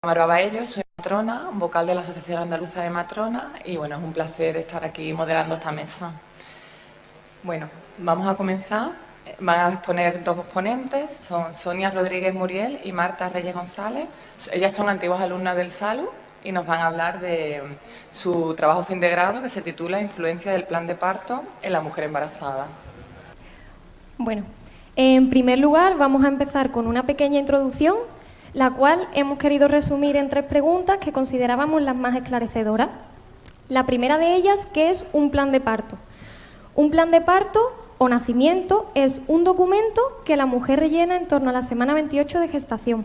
Amaro Baello, soy matrona, vocal de la Asociación Andaluza de Matronas y bueno, es un placer estar aquí moderando esta mesa. Bueno, vamos a comenzar. Van a exponer dos ponentes, son Sonia Rodríguez Muriel y Marta Reyes González. Ellas son antiguas alumnas del SALU y nos van a hablar de su trabajo fin de grado que se titula Influencia del plan de parto en la mujer embarazada. Bueno, en primer lugar vamos a empezar con una pequeña introducción, la cual hemos querido resumir en 3 preguntas que considerábamos las más esclarecedoras. La primera de ellas, ¿qué es un plan de parto? Un plan de parto o nacimiento es un documento que la mujer rellena en torno a la semana 28 de gestación,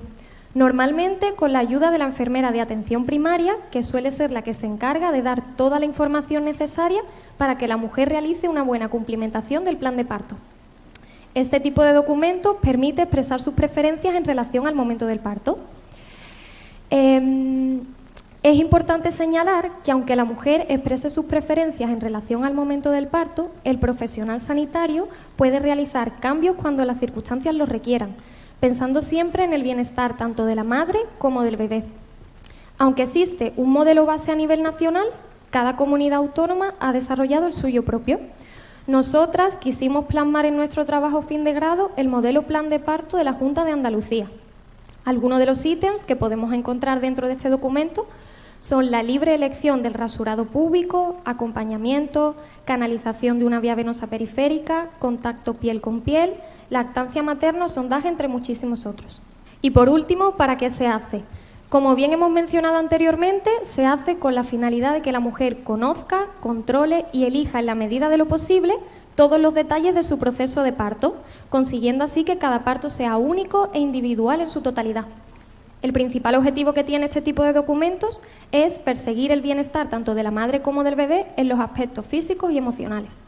normalmente con la ayuda de la enfermera de atención primaria, que suele ser la que se encarga de dar toda la información necesaria para que la mujer realice una buena cumplimentación del plan de parto. Este tipo de documentos permite expresar sus preferencias en relación al momento del parto. Es importante señalar que aunque la mujer exprese sus preferencias en relación al momento del parto, el profesional sanitario puede realizar cambios cuando las circunstancias lo requieran, pensando siempre en el bienestar tanto de la madre como del bebé. Aunque existe un modelo base a nivel nacional, cada comunidad autónoma ha desarrollado el suyo propio. Nosotras quisimos plasmar en nuestro trabajo fin de grado el modelo plan de parto de la Junta de Andalucía. Algunos de los ítems que podemos encontrar dentro de este documento son la libre elección del rasurado púbico, acompañamiento, canalización de una vía venosa periférica, contacto piel con piel, lactancia materna, sondaje, entre muchísimos otros. Y por último, ¿para qué se hace? Como bien hemos mencionado anteriormente, se hace con la finalidad de que la mujer conozca, controle y elija en la medida de lo posible todos los detalles de su proceso de parto, consiguiendo así que cada parto sea único e individual en su totalidad. El principal objetivo que tiene este tipo de documentos es perseguir el bienestar tanto de la madre como del bebé en los aspectos físicos y emocionales.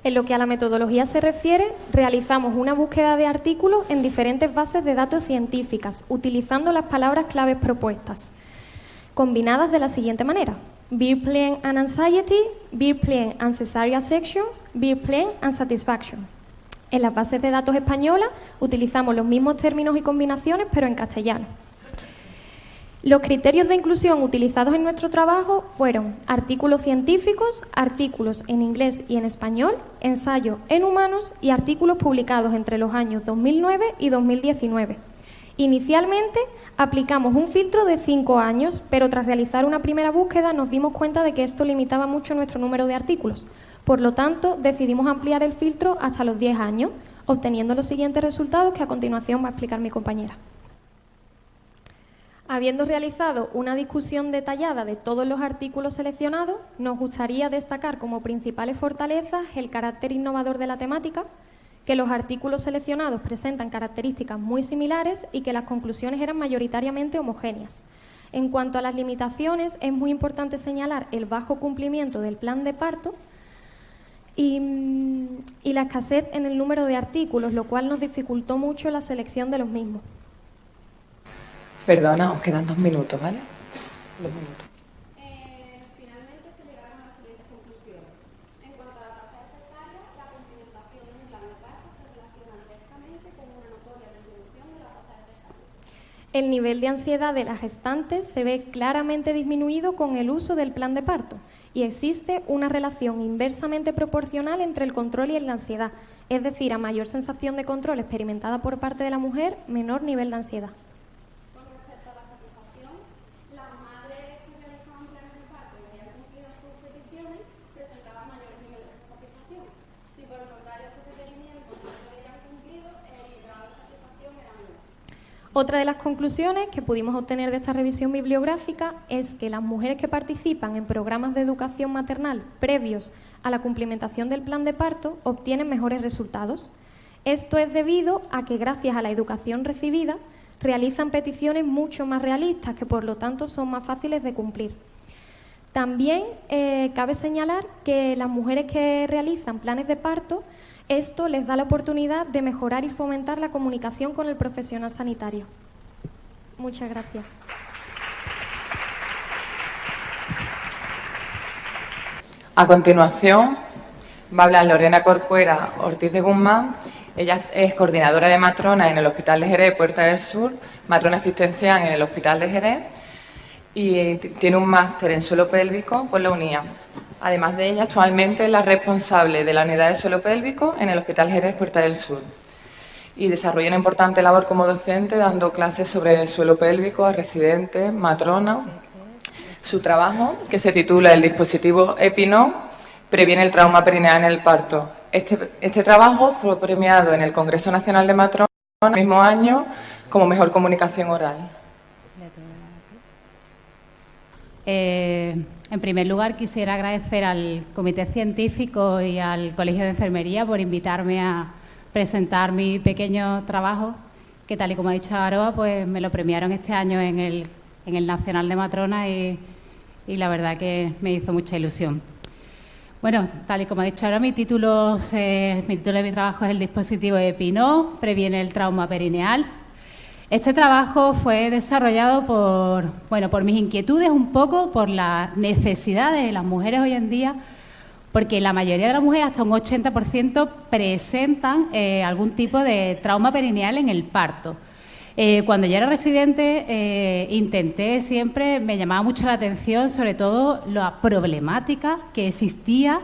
En lo que a la metodología se refiere, realizamos una búsqueda de artículos en diferentes bases de datos científicas, utilizando las palabras claves propuestas, combinadas de la siguiente manera: birth pain and anxiety, birth pain and cesarean section, birth pain and satisfaction. En las bases de datos españolas utilizamos los mismos términos y combinaciones, pero en castellano. Los criterios de inclusión utilizados en nuestro trabajo fueron artículos científicos, artículos en inglés y en español, ensayos en humanos y artículos publicados entre los años 2009 y 2019. Inicialmente aplicamos un filtro de 5 años, pero tras realizar una primera búsqueda nos dimos cuenta de que esto limitaba mucho nuestro número de artículos. Por lo tanto, decidimos ampliar el filtro hasta los 10 años, obteniendo los siguientes resultados que a continuación va a explicar mi compañera. Habiendo realizado una discusión detallada de todos los artículos seleccionados, nos gustaría destacar como principales fortalezas el carácter innovador de la temática, que los artículos seleccionados presentan características muy similares y que las conclusiones eran mayoritariamente homogéneas. En cuanto a las limitaciones, es muy importante señalar el bajo cumplimiento del plan de parto y la escasez en el número de artículos, lo cual nos dificultó mucho la selección de los mismos. Perdona, os quedan 2 minutos, ¿vale? 2 minutos. Finalmente se llegaron a las siguientes conclusiones. En cuanto a la tasa de cesárea, la complementación en el plan de parto se relaciona directamente con una notoria disminución de la tasa de cesárea. El nivel de ansiedad de las gestantes se ve claramente disminuido con el uso del plan de parto y existe una relación inversamente proporcional entre el control y la ansiedad, es decir, a mayor sensación de control experimentada por parte de la mujer, menor nivel de ansiedad. Otra de las conclusiones que pudimos obtener de esta revisión bibliográfica es que las mujeres que participan en programas de educación maternal previos a la cumplimentación del plan de parto obtienen mejores resultados. Esto es debido a que, gracias a la educación recibida, realizan peticiones mucho más realistas, que por lo tanto son más fáciles de cumplir. También cabe señalar que las mujeres que realizan planes de parto, esto les da la oportunidad de mejorar y fomentar la comunicación con el profesional sanitario. Muchas gracias. A continuación va a hablar Lorena Corcuera Ortiz de Guzmán. Ella es coordinadora de matrona en el Hospital de Jerez, Puerta del Sur, matrona asistencial en el Hospital de Jerez y tiene un máster en suelo pélvico por la UNIA. Además de ella, actualmente es la responsable de la unidad de suelo pélvico en el Hospital Jerez, Puerta del Sur. Y desarrolla una importante labor como docente, dando clases sobre el suelo pélvico a residentes, matronas. Su trabajo, que se titula El dispositivo EpiNo, previene el trauma perineal en el parto. Este trabajo fue premiado en el Congreso Nacional de Matronas el mismo año como mejor comunicación oral. En primer lugar, quisiera agradecer al Comité Científico y al Colegio de Enfermería por invitarme a presentar mi pequeño trabajo, que tal y como ha dicho Aroa, pues me lo premiaron este año en el Nacional de Matrona y la verdad que me hizo mucha ilusión. Bueno, tal y como ha dicho Aroa, mi título de mi trabajo es El dispositivo EpiNo, previene el trauma perineal. Este trabajo fue desarrollado por mis inquietudes, un poco por la necesidad de las mujeres hoy en día, porque la mayoría de las mujeres, hasta un 80%, presentan algún tipo de trauma perineal en el parto. Cuando yo era residente, intenté siempre, me llamaba mucho la atención, sobre todo la problemática que existía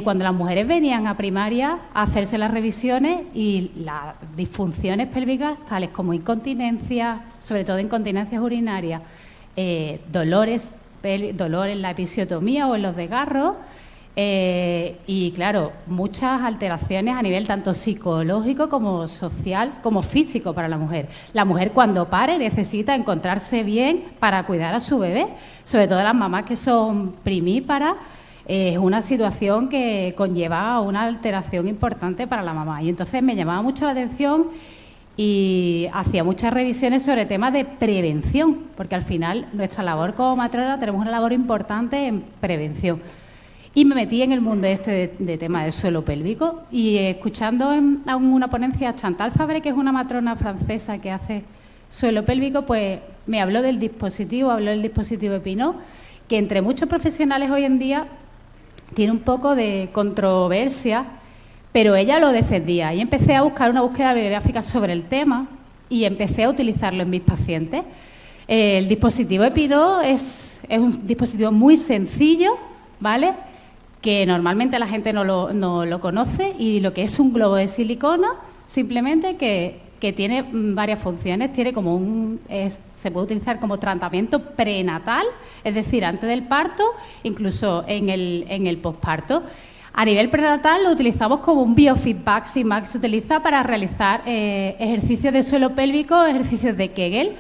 cuando las mujeres venían a primaria a hacerse las revisiones y las disfunciones pélvicas, tales como incontinencia, sobre todo incontinencias urinarias, dolor en la episiotomía o en los desgarros, y claro, muchas alteraciones a nivel tanto psicológico como social, como físico para la mujer. La mujer cuando pare necesita encontrarse bien para cuidar a su bebé, sobre todo las mamás que son primíparas. Es una situación que conlleva una alteración importante para la mamá. Y entonces me llamaba mucho la atención y hacía muchas revisiones sobre temas de prevención, porque al final nuestra labor como matrona tenemos una labor importante en prevención. Y me metí en el mundo de tema de suelo pélvico y escuchando en una ponencia a Chantal Fabre, que es una matrona francesa que hace suelo pélvico, pues me habló del dispositivo, EpiNo, que entre muchos profesionales hoy en día tiene un poco de controversia, pero ella lo defendía. Y empecé a buscar una búsqueda bibliográfica sobre el tema y empecé a utilizarlo en mis pacientes. El dispositivo EpiNo es un dispositivo muy sencillo, ¿vale?, que normalmente la gente no lo conoce, y lo que es un globo de silicona, simplemente que tiene varias funciones. Tiene se puede utilizar como tratamiento prenatal, es decir, antes del parto, incluso en el posparto. A nivel prenatal lo utilizamos como un biofeedback, se utiliza para realizar ejercicios de suelo pélvico, ejercicios de Kegel,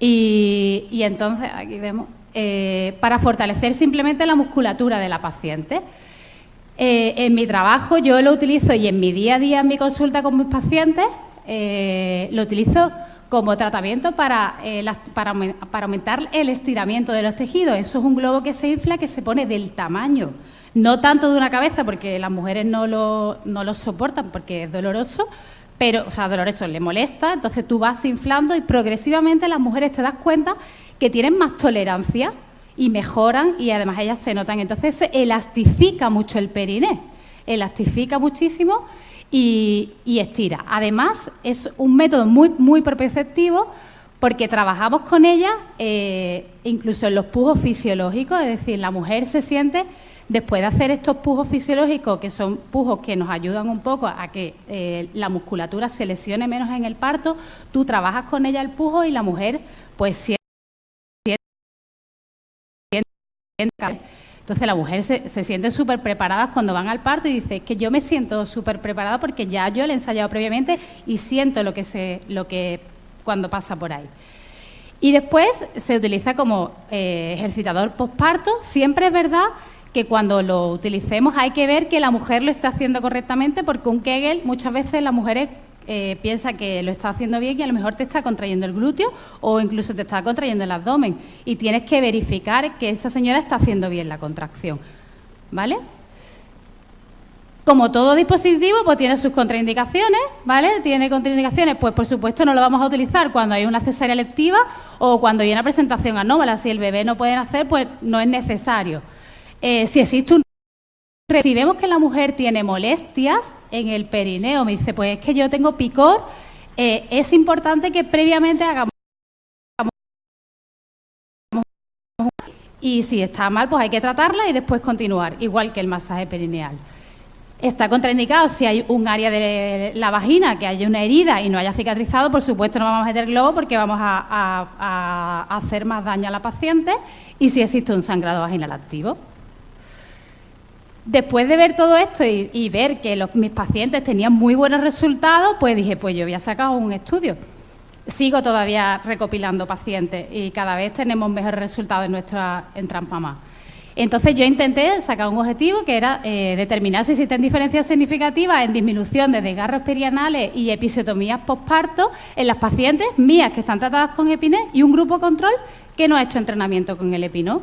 y entonces aquí vemos para fortalecer simplemente la musculatura de la paciente. En mi trabajo yo lo utilizo, y en mi día a día en mi consulta con mis pacientes lo utilizo como tratamiento para aumentar el estiramiento de los tejidos. Eso es un globo que se infla, que se pone del tamaño, no tanto de una cabeza, porque las mujeres no lo soportan porque es doloroso, pero, o sea, doloroso, le molesta, entonces tú vas inflando y progresivamente las mujeres te das cuenta que tienen más tolerancia y mejoran, y además ellas se notan. Entonces eso elastifica mucho el periné, elastifica muchísimo y estira. Además es un método muy propioceptivo, porque trabajamos con ella incluso en los pujos fisiológicos, es decir, la mujer se siente, después de hacer estos pujos fisiológicos, que son pujos que nos ayudan un poco a que la musculatura se lesione menos en el parto, tú trabajas con ella el pujo y la mujer pues siente. Entonces la mujer se siente súper preparada cuando van al parto y dice, es que yo me siento súper preparada porque ya yo lo he ensayado previamente y siento lo que cuando pasa por ahí. Y después se utiliza como ejercitador posparto. Siempre es verdad que cuando lo utilicemos hay que ver que la mujer lo está haciendo correctamente, porque un Kegel muchas veces las mujeres piensa que lo está haciendo bien y a lo mejor te está contrayendo el glúteo o incluso te está contrayendo el abdomen, y tienes que verificar que esa señora está haciendo bien la contracción, ¿vale? Como todo dispositivo, pues tiene sus contraindicaciones, ¿vale? Tiene contraindicaciones, pues por supuesto no lo vamos a utilizar cuando hay una cesárea electiva o cuando hay una presentación anómala. Si el bebé no puede nacer, pues no es necesario. Si existe si vemos que la mujer tiene molestias en el perineo, me dice, pues es que yo tengo picor, es importante que previamente hagamos, y si está mal, pues hay que tratarla y después continuar, igual que el masaje perineal. Está contraindicado si hay un área de la vagina que haya una herida y no haya cicatrizado, por supuesto no vamos a meter globo porque vamos a hacer más daño a la paciente, y si existe un sangrado vaginal activo. Después de ver todo esto y ver que mis pacientes tenían muy buenos resultados, pues dije, pues yo voy a sacar un estudio. Sigo todavía recopilando pacientes y cada vez tenemos mejores resultados en Transmamá. Entonces yo intenté sacar un objetivo que era determinar si existen diferencias significativas en disminución de desgarros perianales y episiotomías posparto en las pacientes mías que están tratadas con Epiné y un grupo control que no ha hecho entrenamiento con el Epinó.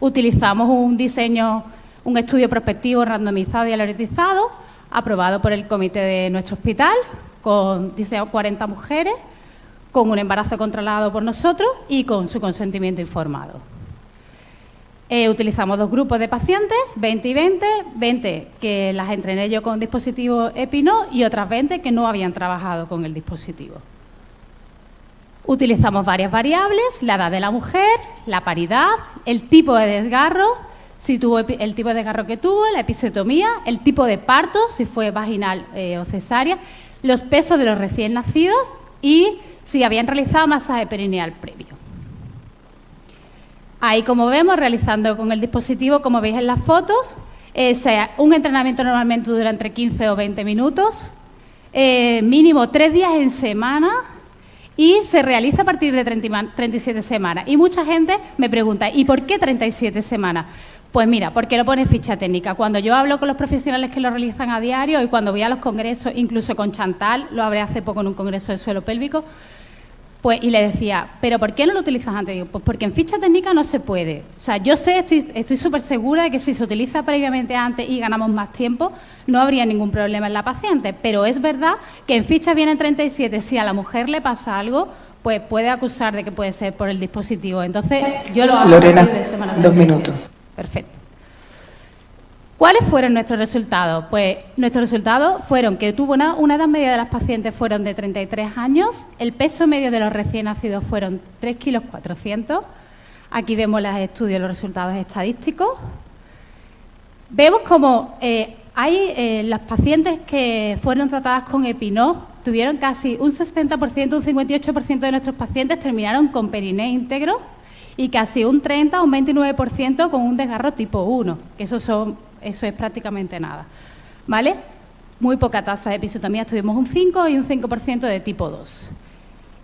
Utilizamos un estudio prospectivo randomizado y aleatizado, aprobado por el comité de nuestro hospital, con 40 mujeres, con un embarazo controlado por nosotros y con su consentimiento informado. Utilizamos 2 grupos de pacientes, 20 y 20 que las entrené yo con dispositivo Epinó y otras 20 que no habían trabajado con el dispositivo. Utilizamos varias variables, la edad de la mujer, la paridad, el tipo de desgarro, si tuvo el tipo de desgarro que tuvo, la episiotomía, el tipo de parto, si fue vaginal o cesárea, los pesos de los recién nacidos y si habían realizado masaje perineal previo. Ahí, como vemos, realizando con el dispositivo, como veis en las fotos, un entrenamiento normalmente dura entre 15 o 20 minutos, mínimo 3 días en semana, y se realiza a partir de 37 semanas. Y mucha gente me pregunta, ¿y por qué 37 semanas? Pues mira, porque lo pone ficha técnica. Cuando yo hablo con los profesionales que lo realizan a diario y cuando voy a los congresos, incluso con Chantal, lo hablé hace poco en un congreso de suelo pélvico, pues, y le decía, ¿pero por qué no lo utilizas antes? Digo, pues porque en ficha técnica no se puede. O sea, yo sé, estoy súper segura de que si se utiliza previamente antes y ganamos más tiempo, no habría ningún problema en la paciente. Pero es verdad que en ficha viene 37. Si a la mujer le pasa algo, pues puede acusar de que puede ser por el dispositivo. Entonces, yo lo hago Lorena, a partir de semana 2 minutos. Perfecto. ¿Cuáles fueron nuestros resultados? Pues nuestros resultados fueron que tuvo una edad media de las pacientes fueron de 33 años, el peso medio de los recién nacidos fueron 3,4 kilos. Aquí vemos los estudios, los resultados estadísticos. Vemos como las pacientes que fueron tratadas con Epinó tuvieron casi un 60%, un 58% de nuestros pacientes terminaron con periné íntegro y casi un 30 o un 29% con un desgarro tipo 1, que eso es prácticamente nada, ¿vale? Muy poca tasa de episiotomía, tuvimos un 5 y un 5% de tipo 2.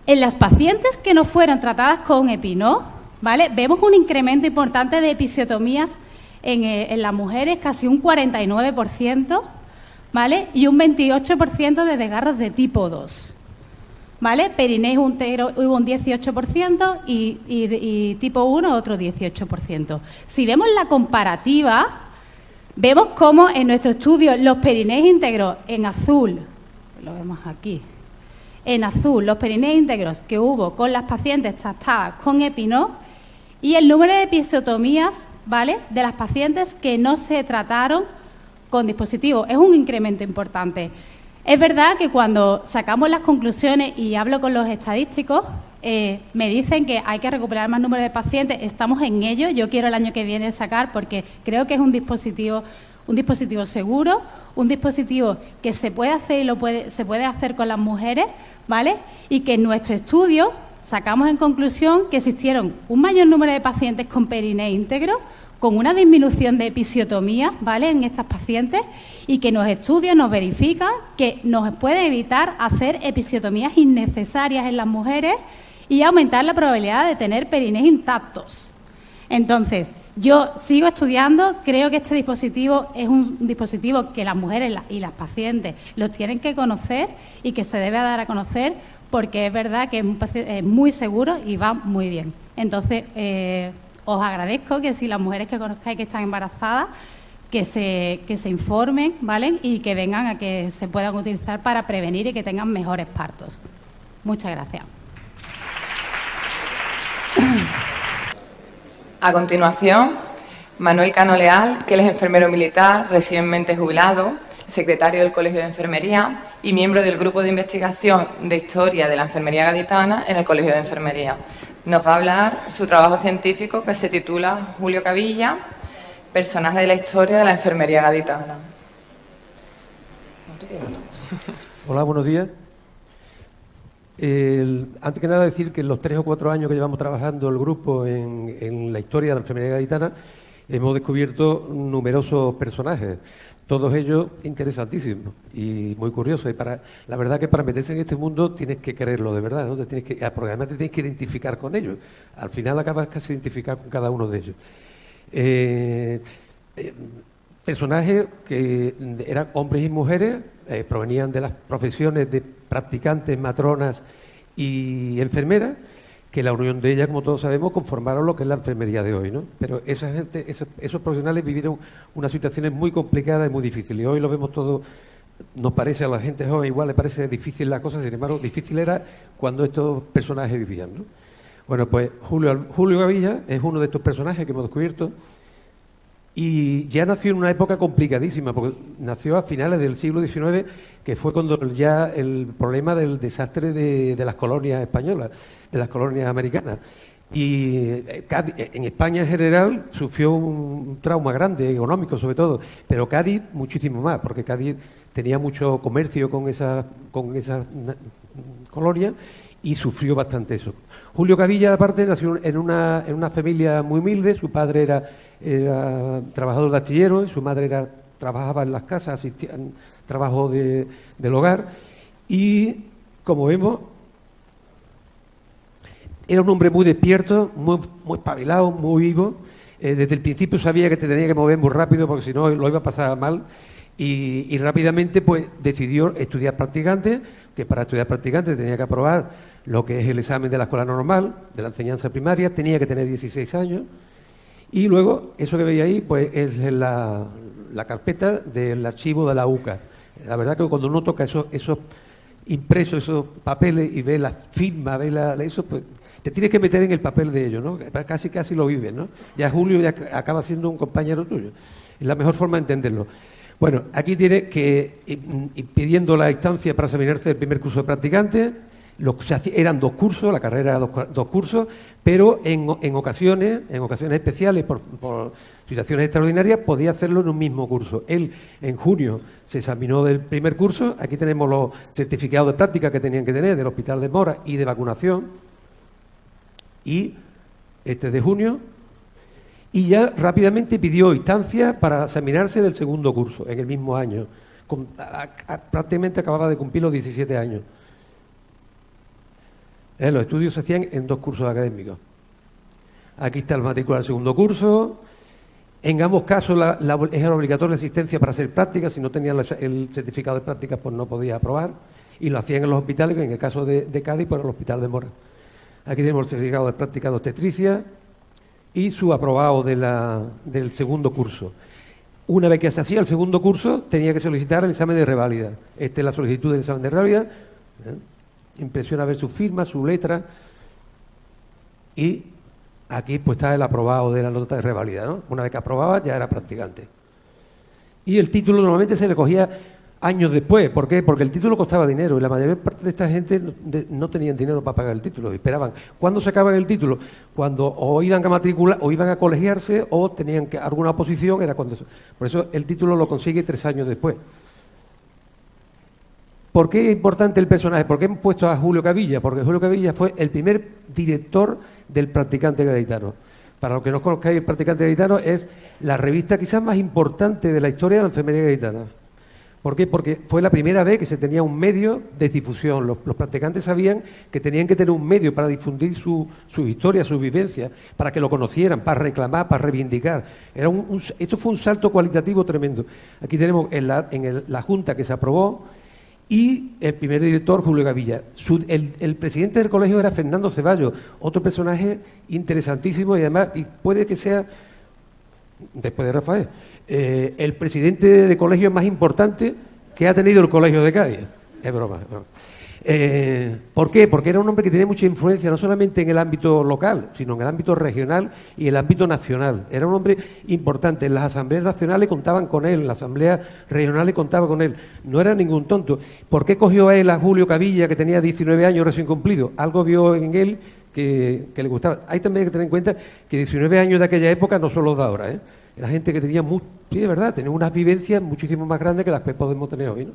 En las pacientes que no fueron tratadas con Epinó, ¿vale? Vemos un incremento importante de episiotomías en las mujeres, casi un 49%, ¿vale? Y un 28% de desgarros de tipo 2. ¿vale? Perineo íntegro hubo un 18% y tipo 1 otro 18%. Si vemos la comparativa, vemos cómo en nuestro estudio los perineos íntegros en azul, lo vemos aquí, en azul los perineos íntegros que hubo con las pacientes tratadas con Epinol y el número de episiotomías, ¿vale?, de las pacientes que no se trataron con dispositivos. Es un incremento importante. Es verdad que cuando sacamos las conclusiones y hablo con los estadísticos, me dicen que hay que recuperar más número de pacientes. Estamos en ello. Yo quiero el año que viene sacar porque creo que es un dispositivo seguro, un dispositivo que se puede hacer y se puede hacer con las mujeres, ¿vale? Y que en nuestro estudio sacamos en conclusión que existieron un mayor número de pacientes con perineo íntegro, con una disminución de episiotomía, ¿vale?, en estas pacientes, y que los estudios nos verifican que nos puede evitar hacer episiotomías innecesarias en las mujeres y aumentar la probabilidad de tener perineos intactos. Entonces, yo sigo estudiando, creo que este dispositivo es un dispositivo que las mujeres y las pacientes los tienen que conocer y que se debe dar a conocer porque es verdad que es muy seguro y va muy bien. Entonces, os agradezco que si las mujeres que conozcáis que están embarazadas, que se informen, ¿vale?, y que vengan a que se puedan utilizar para prevenir y que tengan mejores partos. Muchas gracias. A continuación, Manuel Cano Leal, que él es enfermero militar, recientemente jubilado, secretario del Colegio de Enfermería y miembro del Grupo de Investigación de Historia de la Enfermería Gaditana en el Colegio de Enfermería. Nos va a hablar su trabajo científico que se titula Julio Cavilla, personaje de la historia de la enfermería gaditana. Hola, buenos días. Antes que nada decir que en los 3 o 4 años que llevamos trabajando el grupo en la historia de la enfermería gaditana hemos descubierto numerosos personajes, todos ellos interesantísimos y muy curiosos. Y la verdad que para meterse en este mundo tienes que quererlo de verdad, ¿no? Porque además te tienes que identificar con ellos. Al final acabas casi identificado con cada uno de ellos. Personajes que eran hombres y mujeres, provenían de las profesiones de practicantes, matronas y enfermeras, que la unión de ellas, como todos sabemos, conformaron lo que es la enfermería de hoy, ¿no? Pero esa gente, esos profesionales vivieron unas situaciones muy complicadas y muy difíciles. Y hoy lo vemos todo, nos parece a la gente joven igual, le parece difícil la cosa, sin embargo, difícil era cuando estos personajes vivían, ¿no? Bueno, pues Julio Cavilla es uno de estos personajes que hemos descubierto. Y ya nació en una época complicadísima, porque nació a finales del siglo XIX, que fue cuando ya el problema del desastre de las colonias españolas, de las colonias americanas. Y en España en general sufrió un trauma grande, económico sobre todo, pero Cádiz muchísimo más, porque Cádiz tenía mucho comercio con esas colonias y sufrió bastante eso. Julio Cavilla, aparte, nació en una familia muy humilde. Su padre era trabajador de astillero y su madre trabajaba en las casas, asistía en trabajo del hogar. Y, como vemos, era un hombre muy despierto, muy espabilado, muy vivo. Desde el principio sabía que te tenía que mover muy rápido porque si no lo iba a pasar mal. Y rápidamente pues decidió estudiar practicante, que para estudiar practicante tenía que aprobar lo que es el examen de la escuela normal, de la enseñanza primaria, tenía que tener 16 años. Y luego, eso que veis ahí, pues es la carpeta del archivo de la UCA. La verdad que cuando uno toca esos impresos, esos papeles y ve las firmas, ve eso, pues te tienes que meter en el papel de ellos, ¿no? Casi lo vives, ¿no? Ya Julio ya acaba siendo un compañero tuyo. Es la mejor forma de entenderlo. Bueno, aquí tiene que, pidiendo la instancia para examinarse el primer curso de practicante, eran 2 cursos, la carrera era 2 cursos, pero en ocasiones especiales, por situaciones extraordinarias, podía hacerlo en un mismo curso. Él, en junio, se examinó del primer curso. Aquí tenemos los certificados de práctica que tenían que tener del Hospital de Mora y de vacunación. Y este de junio. Y ya rápidamente pidió instancia para examinarse del segundo curso, en el mismo año. Prácticamente acababa de cumplir los 17 años. Los estudios se hacían en 2 cursos académicos. Aquí está el matrícula del segundo curso. En ambos casos era obligatoria la asistencia para hacer prácticas. Si no tenía el certificado de prácticas, pues no podía aprobar. y lo hacían en los hospitales, en el caso de Cádiz, pues el Hospital de Mora. Aquí tenemos el certificado de práctica de obstetricia y su aprobado del segundo curso. Una vez que se hacía el segundo curso, tenía que solicitar el examen de reválida. Esta es la solicitud del examen de reválida. Impresiona ver su firma, su letra. Y aquí pues está el aprobado de la nota de reválida, ¿no? Una vez que aprobaba, ya era practicante. Y el título normalmente se le cogía años después. ¿Por qué? Porque el título costaba dinero y la mayor parte de esta gente no tenían dinero para pagar el título. Esperaban. ¿Cuándo sacaban el título? Cuando o iban a matricular, o iban a colegiarse, o tenían que alguna oposición, era cuando. Por eso el título lo consigue 3 años después. ¿Por qué es importante el personaje? ¿Por qué hemos puesto a Julio Cavilla? Porque Julio Cavilla fue el primer director del Practicante Gaditano. Para los que no conozcáis, el Practicante Gaditano es la revista quizás más importante de la historia de la enfermería gaditana. ¿Por qué? Porque fue la primera vez que se tenía un medio de difusión. Los practicantes sabían que tenían que tener un medio para difundir su historia, su vivencia, para que lo conocieran, para reclamar, para reivindicar. Esto fue un salto cualitativo tremendo. Aquí tenemos la junta que se aprobó y el primer director, Julio Cavilla. El presidente del colegio era Fernando Ceballos, otro personaje interesantísimo y además puede que sea, después de Rafael, el presidente de colegio más importante que ha tenido el Colegio de Cádiz. Es broma, es broma. ¿Por qué? Porque era un hombre que tenía mucha influencia, no solamente en el ámbito local, sino en el ámbito regional y el ámbito nacional. Era un hombre importante. En las asambleas nacionales contaban con él, en las asambleas regionales contaban con él. No era ningún tonto. ¿Por qué cogió a él a Julio Cavilla, que tenía 19 años recién cumplidos? Algo vio en él que le gustaba. Hay también que tener en cuenta que 19 años de aquella época no son los de ahora, ¿eh? Era gente que tenía, sí, de verdad, tenía unas vivencias muchísimo más grandes que las que podemos tener hoy, ¿no?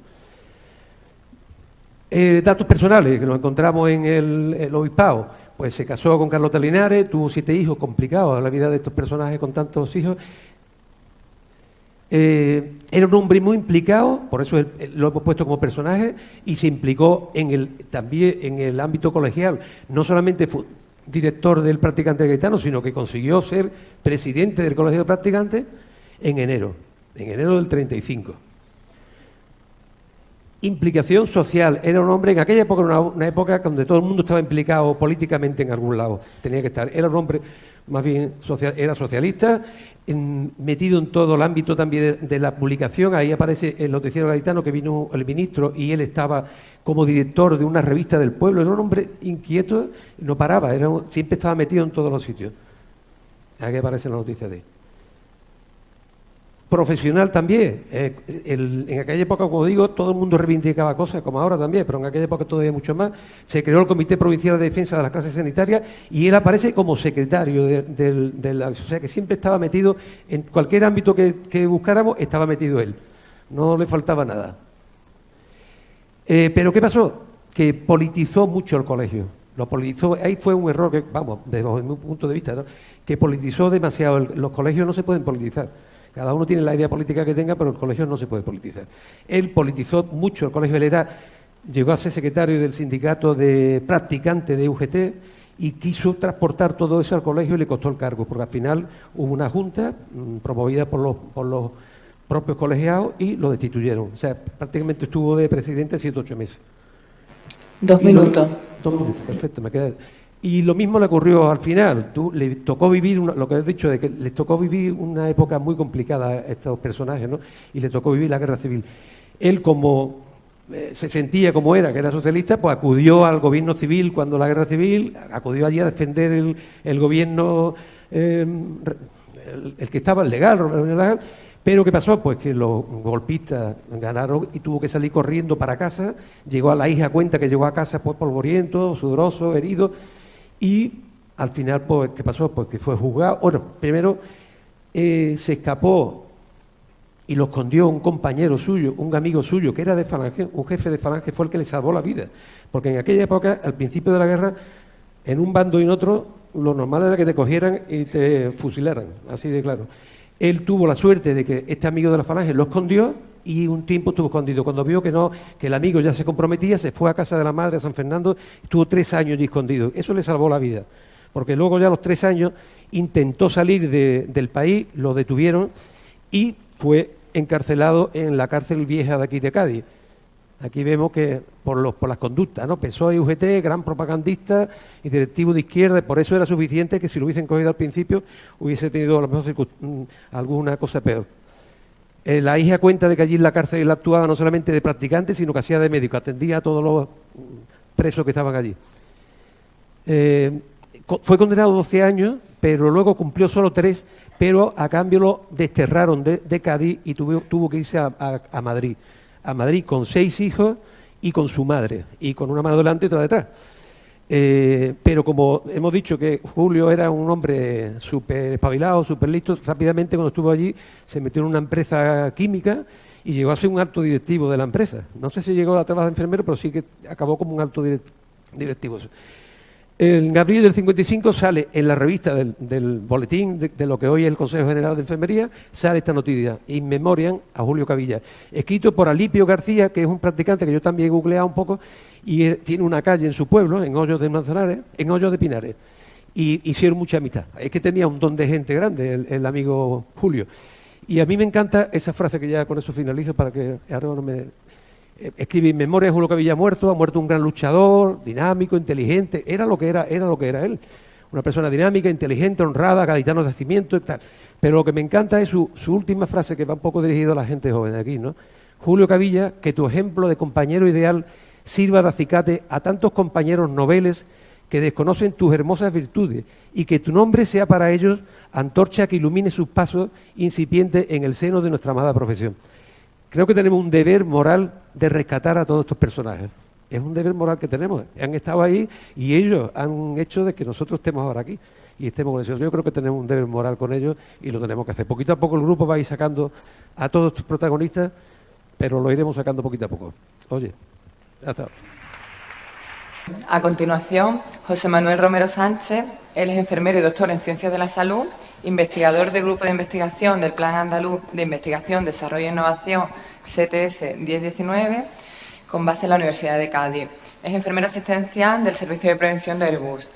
Datos personales, que nos encontramos en el obispado. Pues se casó con Carlota Linares, tuvo 7 hijos, complicado la vida de estos personajes con tantos hijos. Era un hombre muy implicado, por eso lo hemos puesto como personaje, y se implicó también en el ámbito colegial. No solamente fue director del Practicante Gaditano, sino que consiguió ser presidente del Colegio de Practicantes en enero del 35. Implicación social. Era un hombre, en aquella época, una época donde todo el mundo estaba implicado políticamente en algún lado. Tenía que estar. Era un hombre más bien social, era socialista, metido en todo el ámbito también de la publicación. Ahí aparece el noticiero gaditano que vino el ministro y él estaba como director de una revista del pueblo. Era un hombre inquieto, no paraba, siempre estaba metido en todos los sitios. Aquí aparece la noticia de él. Profesional también. En aquella época, como digo, todo el mundo reivindicaba cosas, como ahora también, pero en aquella época todavía mucho más. Se creó el Comité Provincial de Defensa de las Clases Sanitarias y él aparece como secretario o sea, que siempre estaba metido en cualquier ámbito que buscáramos, estaba metido él. No le faltaba nada. Pero ¿qué pasó? Que politizó mucho el colegio. Lo politizó, ahí fue un error que, vamos, desde mi punto de vista, ¿no? Que politizó demasiado. Los colegios no se pueden politizar. Cada uno tiene la idea política que tenga, pero el colegio no se puede politizar. Él politizó mucho el colegio. Llegó a ser secretario del sindicato de practicantes de UGT y quiso transportar todo eso al colegio y le costó el cargo, porque al final hubo una junta promovida por los propios colegiados y lo destituyeron. O sea, prácticamente estuvo de presidente 7 o 8 meses. 2 minutos. 2 minutos, perfecto, me queda. Y lo mismo le ocurrió al final. Le tocó vivir, lo que has dicho, de que les tocó vivir una época muy complicada a estos personajes, ¿no? Y le tocó vivir la guerra civil. Él, como se sentía como era, que era socialista, pues acudió al gobierno civil cuando la guerra civil, acudió allí a defender el gobierno, el que estaba legal. Pero ¿qué pasó? Pues que los golpistas ganaron y tuvo que salir corriendo para casa. Llegó a la hija, cuenta que llegó a casa pues polvoriento, sudoroso, herido. Y al final, pues, ¿qué pasó? Pues que fue juzgado. Bueno, primero se escapó y lo escondió un compañero suyo, un amigo suyo, que era de Falange, un jefe de Falange, fue el que le salvó la vida. Porque en aquella época, al principio de la guerra, en un bando y en otro, lo normal era que te cogieran y te fusilaran, así de claro. Él tuvo la suerte de que este amigo de la Falange lo escondió y un tiempo estuvo escondido. Cuando vio que el amigo ya se comprometía, se fue a casa de la madre a San Fernando, estuvo 3 años allí escondido. Eso le salvó la vida, porque luego ya a los 3 años intentó salir del país, lo detuvieron y fue encarcelado en la cárcel vieja de aquí de Cádiz. Aquí vemos que por las conductas, ¿no? PSOE y UGT, gran propagandista y directivo de izquierda, y por eso era suficiente que si lo hubiesen cogido al principio hubiese tenido a lo mejor alguna cosa peor. La hija cuenta de que allí en la cárcel él actuaba no solamente de practicante, sino que hacía de médico, atendía a todos los presos que estaban allí. Fue condenado a 12 años, pero luego cumplió solo 3, pero a cambio lo desterraron de Cádiz y tuvo que irse a Madrid. A Madrid con 6 hijos y con su madre, y con una mano delante y otra detrás. Pero como hemos dicho que Julio era un hombre súper espabilado, súper listo, rápidamente cuando estuvo allí se metió en una empresa química y llegó a ser un alto directivo de la empresa. No sé si llegó a trabajar de enfermero, pero sí que acabó como un alto directivo. En abril del 55 sale en la revista del boletín de lo que hoy es el Consejo General de Enfermería, sale esta noticia, In Memoriam a Julio Cavilla, escrito por Alipio García, que es un practicante que yo también he googleado un poco, y tiene una calle en su pueblo, en Hoyos de Manzanares, en Hoyos de Pinares, y hicieron mucha amistad. Es que tenía un don de gente grande el amigo Julio. Y a mí me encanta esa frase que ya con eso finalizo para que ahora no me... Escribe In Memoriam Julio Cavilla ha muerto un gran luchador, dinámico, inteligente, era lo que era él. Una persona dinámica, inteligente, honrada, gaditano de nacimiento y tal. Pero lo que me encanta es su última frase, que va un poco dirigido a la gente joven de aquí, ¿no? Julio Cavilla, que tu ejemplo de compañero ideal sirva de acicate a tantos compañeros noveles que desconocen tus hermosas virtudes y que tu nombre sea para ellos antorcha que ilumine sus pasos incipientes en el seno de nuestra amada profesión. Creo que tenemos un deber moral de rescatar a todos estos personajes. Es un deber moral que tenemos. Han estado ahí y ellos han hecho de que nosotros estemos ahora aquí y estemos con eso. Yo creo que tenemos un deber moral con ellos y lo tenemos que hacer. Poquito a poco el grupo va a ir sacando a todos estos protagonistas, pero lo iremos sacando poquito a poco. Oye, ya está. A continuación, José Manuel Romero Sánchez. Él es enfermero y doctor en Ciencias de la Salud, investigador del Grupo de Investigación del Plan Andaluz de Investigación, Desarrollo e Innovación CTS 1019, con base en la Universidad de Cádiz. Es enfermero asistencial del Servicio de Prevención de Airbus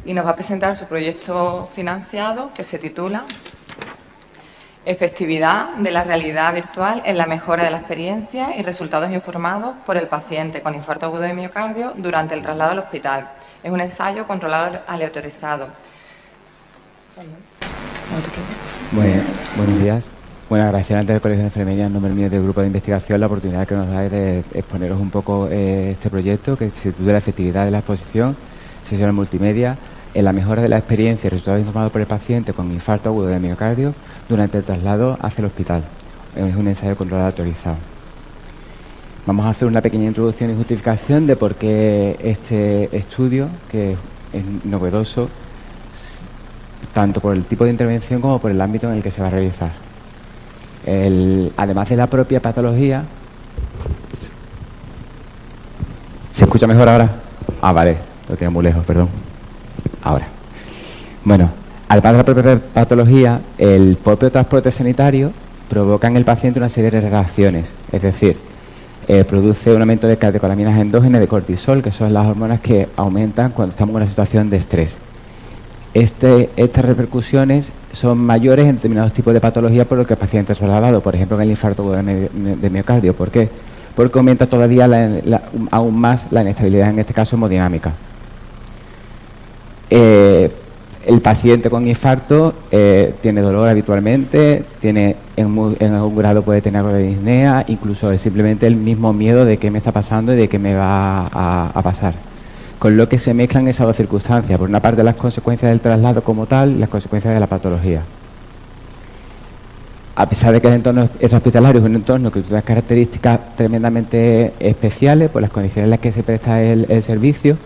y nos va a presentar su proyecto financiado que se titula Efectividad de la realidad virtual en la mejora de la experiencia y resultados informados por el paciente con infarto agudo de miocardio durante el traslado al hospital. Es un ensayo controlado aleatorizado. Bueno, buenos días. Bueno, agradecer al Colegio de Enfermería en nombre mío del Grupo de Investigación la oportunidad que nos dais de exponeros un poco este proyecto que se titula Efectividad de la exposición, sesión multimedia, en la mejora de la experiencia y resultados informados por el paciente con infarto agudo de miocardio durante el traslado hacia el hospital. Es un ensayo controlado autorizado. Vamos a hacer una pequeña introducción y justificación de por qué este estudio, que es novedoso, tanto por el tipo de intervención como por el ámbito en el que se va a realizar. Además de la propia patología... ¿Se escucha mejor ahora? Ah, vale, lo tengo muy lejos, perdón. Ahora. Bueno, además de la propia patología, el propio transporte sanitario provoca en el paciente una serie de reacciones, es decir, produce un aumento de catecolaminas endógenas de cortisol, que son las hormonas que aumentan cuando estamos en una situación de estrés. Estas repercusiones son mayores en determinados tipos de patología por lo que el paciente es trasladado, por ejemplo en el infarto de miocardio. ¿Por qué? Porque aumenta todavía aún más la inestabilidad, en este caso hemodinámica. El paciente con infarto tiene dolor habitualmente, en algún grado puede tener algo de disnea, incluso simplemente el mismo miedo de qué me está pasando y de qué me va a pasar. Con lo que se mezclan esas dos circunstancias, por una parte las consecuencias del traslado como tal y las consecuencias de la patología. A pesar de que el entorno hospitalario es un entorno que tiene unas características tremendamente especiales por las condiciones en las que se presta el servicio,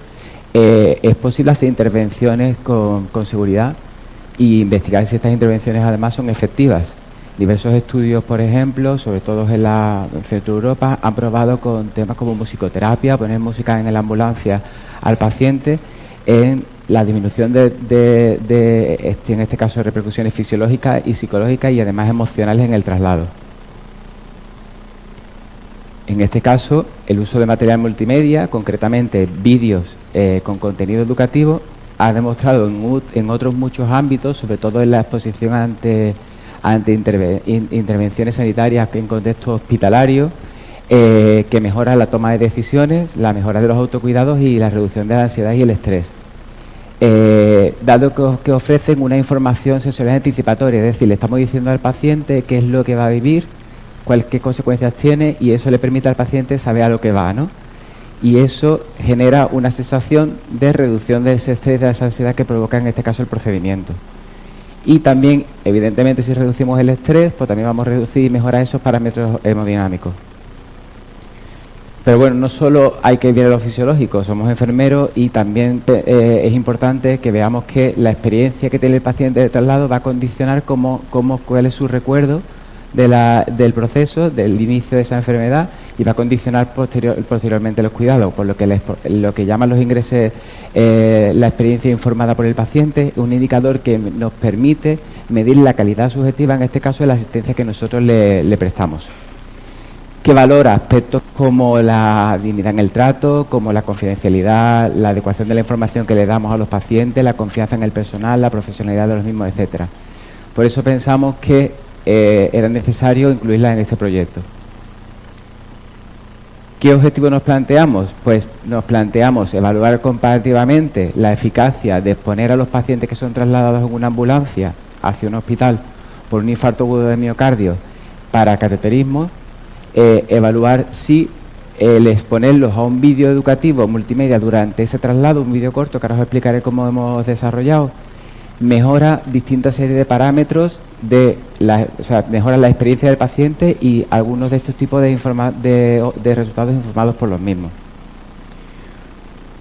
es posible hacer intervenciones con seguridad y investigar si estas intervenciones además son efectivas. Diversos estudios, por ejemplo, sobre todo en Centro Europa, han probado con temas como musicoterapia, poner música en la ambulancia al paciente en la disminución en este caso, de repercusiones fisiológicas y psicológicas y además emocionales en el traslado. En este caso, el uso de material multimedia, concretamente vídeos con contenido educativo, ha demostrado en otros muchos ámbitos, sobre todo en la exposición ante intervenciones sanitarias en contexto hospitalario, que mejora la toma de decisiones, la mejora de los autocuidados y la reducción de la ansiedad y el estrés. Dado que ofrecen una información sensorial anticipatoria, es decir, le estamos diciendo al paciente qué es lo que va a vivir, qué consecuencias tiene, y eso le permite al paciente saber a lo que va, ¿no? Y eso genera una sensación de reducción de ese estrés, de esa ansiedad que provoca en este caso el procedimiento. Y también, evidentemente, si reducimos el estrés, pues también vamos a reducir y mejorar esos parámetros hemodinámicos. Pero bueno, no solo hay que ver lo fisiológico, somos enfermeros y también es importante que veamos que la experiencia que tiene el paciente de traslado va a condicionar cuál es su recuerdo del proceso, del inicio de esa enfermedad, y va a condicionar posteriormente los cuidados, por lo que llaman los ingresos la experiencia informada por el paciente, un indicador que nos permite medir la calidad subjetiva, en este caso de la asistencia que nosotros le prestamos, que valora aspectos como la dignidad en el trato, como la confidencialidad, la adecuación de la información que le damos a los pacientes, la confianza en el personal, la profesionalidad de los mismos, etcétera. Por eso pensamos que era necesario incluirla en este proyecto. ¿Qué objetivo nos planteamos? Pues nos planteamos evaluar comparativamente la eficacia de exponer a los pacientes que son trasladados en una ambulancia hacia un hospital por un infarto agudo de miocardio para cateterismo, evaluar si el exponerlos a un vídeo educativo multimedia durante ese traslado, un vídeo corto, que ahora os explicaré cómo hemos desarrollado, mejora distintas series de parámetros, mejora la experiencia del paciente y algunos de estos tipos de resultados informados por los mismos.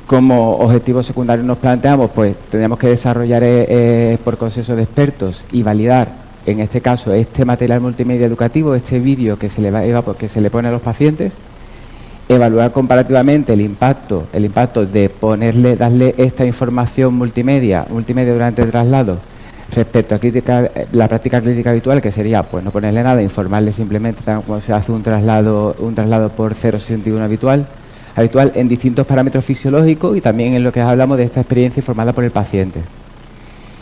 Como objetivo secundario nos planteamos, pues tenemos que desarrollar por consenso de expertos y validar, en este caso, este material multimedia educativo, este vídeo que se le pone a los pacientes, evaluar comparativamente el impacto de darle esta información multimedia durante el traslado respecto a la práctica clínica habitual, que sería pues no ponerle nada, informarle simplemente como se hace un traslado por 0,61 habitual en distintos parámetros fisiológicos, y también en lo que hablamos de esta experiencia informada por el paciente.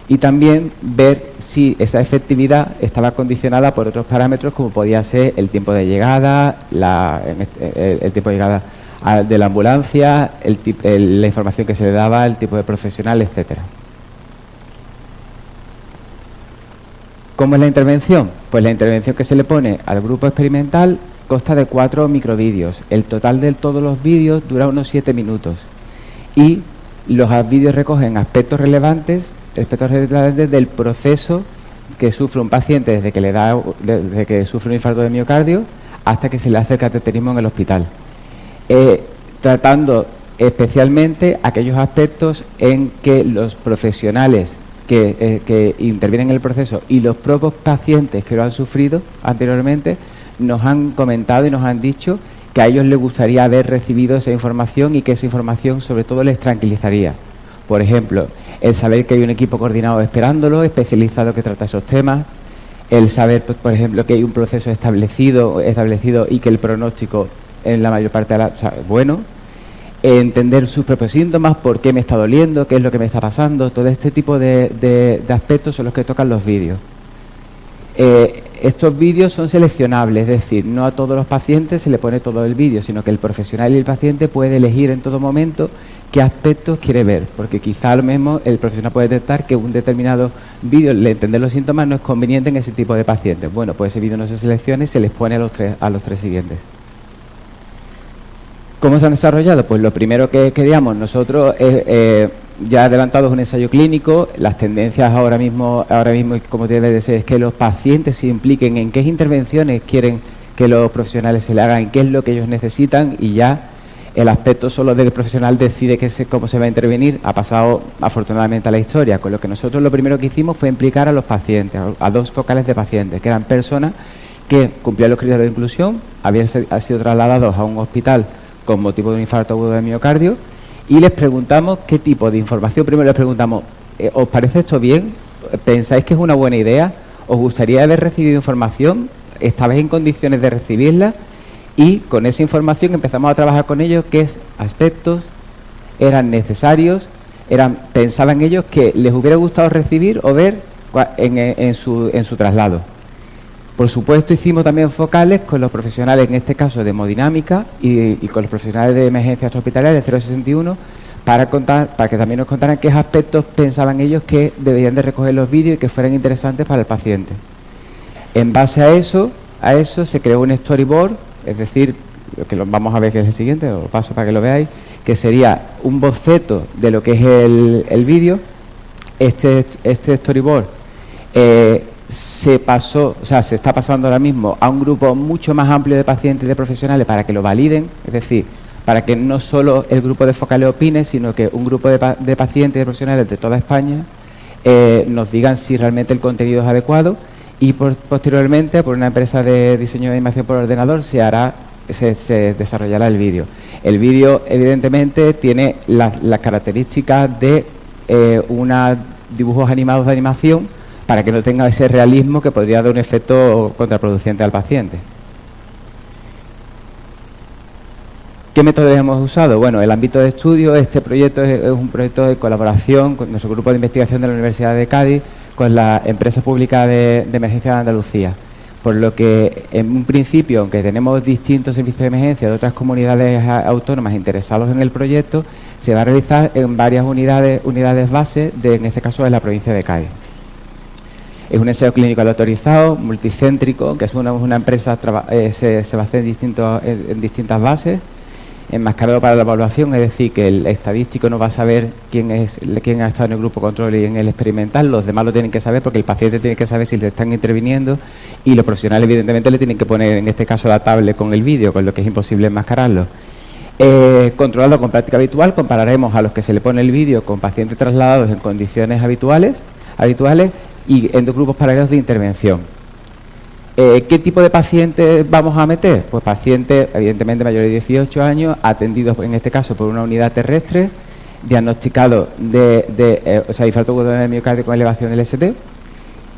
Y también ver si esa efectividad estaba condicionada por otros parámetros, como podía ser el tiempo de llegada, el tiempo de llegada de la ambulancia, la información que se le daba, el tipo de profesional, etcétera. ¿Cómo es la intervención? Pues la intervención que se le pone al grupo experimental consta de 4 microvídeos. El total de todos los vídeos dura unos 7 minutos. Y los vídeos recogen aspectos relevantes del proceso que sufre un paciente desde que sufre un infarto de miocardio hasta que se le hace el cateterismo en el hospital, tratando especialmente aquellos aspectos en que los profesionales que intervienen en el proceso y los propios pacientes que lo han sufrido anteriormente nos han comentado y nos han dicho que a ellos les gustaría haber recibido esa información y que esa información sobre todo les tranquilizaría. Por ejemplo, el saber que hay un equipo coordinado esperándolo, especializado que trata esos temas, el saber, pues, por ejemplo, que hay un proceso establecido y que el pronóstico en la mayor parte es bueno, entender sus propios síntomas, por qué me está doliendo, qué es lo que me está pasando, todo este tipo de aspectos son los que tocan los vídeos. Estos vídeos son seleccionables, es decir, no a todos los pacientes se le pone todo el vídeo, sino que el profesional y el paciente puede elegir en todo momento qué aspectos quiere ver, porque quizá a lo mismo el profesional puede detectar que un determinado vídeo, entender los síntomas, no es conveniente en ese tipo de pacientes. Bueno, pues ese vídeo no se selecciona y se les pone a los tres siguientes. ¿Cómo se han desarrollado? Pues lo primero que queríamos nosotros es, ya adelantado, un ensayo clínico. Las tendencias ahora mismo como debe de ser, es que los pacientes se impliquen en qué intervenciones quieren que los profesionales se le hagan, qué es lo que ellos necesitan, y ya el aspecto solo del profesional decide cómo se va a intervenir. Ha pasado afortunadamente a la historia, con lo que nosotros lo primero que hicimos fue implicar a los pacientes, a 2 focales de pacientes, que eran personas que cumplían los criterios de inclusión, habían sido trasladados a un hospital con motivo de un infarto agudo de miocardio, y les preguntamos qué tipo de información. Primero les preguntamos, ¿os parece esto bien? ¿Pensáis que es una buena idea? ¿Os gustaría haber recibido información? ¿Estabais en condiciones de recibirla? Y con esa información empezamos a trabajar con ellos qué aspectos eran necesarios, pensaban ellos que les hubiera gustado recibir o ver en su traslado. Por supuesto, hicimos también focales con los profesionales, en este caso de hemodinámica, y con los profesionales de emergencia extrahospitalaria de 061, para que también nos contaran qué aspectos pensaban ellos que deberían de recoger los vídeos y que fueran interesantes para el paciente. En base a eso se creó un storyboard, es decir, que lo vamos a ver que es el siguiente, os lo paso para que lo veáis, que sería un boceto de lo que es el vídeo. Este storyboard se está pasando ahora mismo a un grupo mucho más amplio de pacientes y de profesionales para que lo validen, es decir, para que no solo el grupo de focales opine, sino que un grupo de pacientes y de profesionales de toda España nos digan si realmente el contenido es adecuado, y posteriormente por una empresa de diseño de animación por ordenador se desarrollará el vídeo. El vídeo evidentemente tiene las características de unos dibujos animados de animación, para que no tenga ese realismo que podría dar un efecto contraproducente al paciente. ¿Qué métodos hemos usado? Bueno, el ámbito de estudio, este proyecto es un proyecto de colaboración con nuestro grupo de investigación de la Universidad de Cádiz, con la empresa pública de emergencia de Andalucía. Por lo que, en un principio, aunque tenemos distintos servicios de emergencia de otras comunidades autónomas interesados en el proyecto, se va a realizar en varias unidades base, en este caso de la provincia de Cádiz. Es un ensayo clínico autorizado, multicéntrico, que es una empresa, se va a hacer en distintas bases, enmascarado para la evaluación, es decir, que el estadístico no va a saber quién ha estado en el grupo control y en el experimental, los demás lo tienen que saber porque el paciente tiene que saber si le están interviniendo, y los profesionales evidentemente le tienen que poner, en este caso, la tablet con el vídeo, con lo que es imposible enmascararlo. Controlado con práctica habitual, compararemos a los que se le pone el vídeo con pacientes trasladados en condiciones habituales y en dos grupos paralelos de intervención. ¿Qué tipo de pacientes vamos a meter? Pues pacientes, evidentemente, mayores de 18 años, atendidos, en este caso, por una unidad terrestre, diagnosticados de infarto agudo del miocardio con elevación del ST,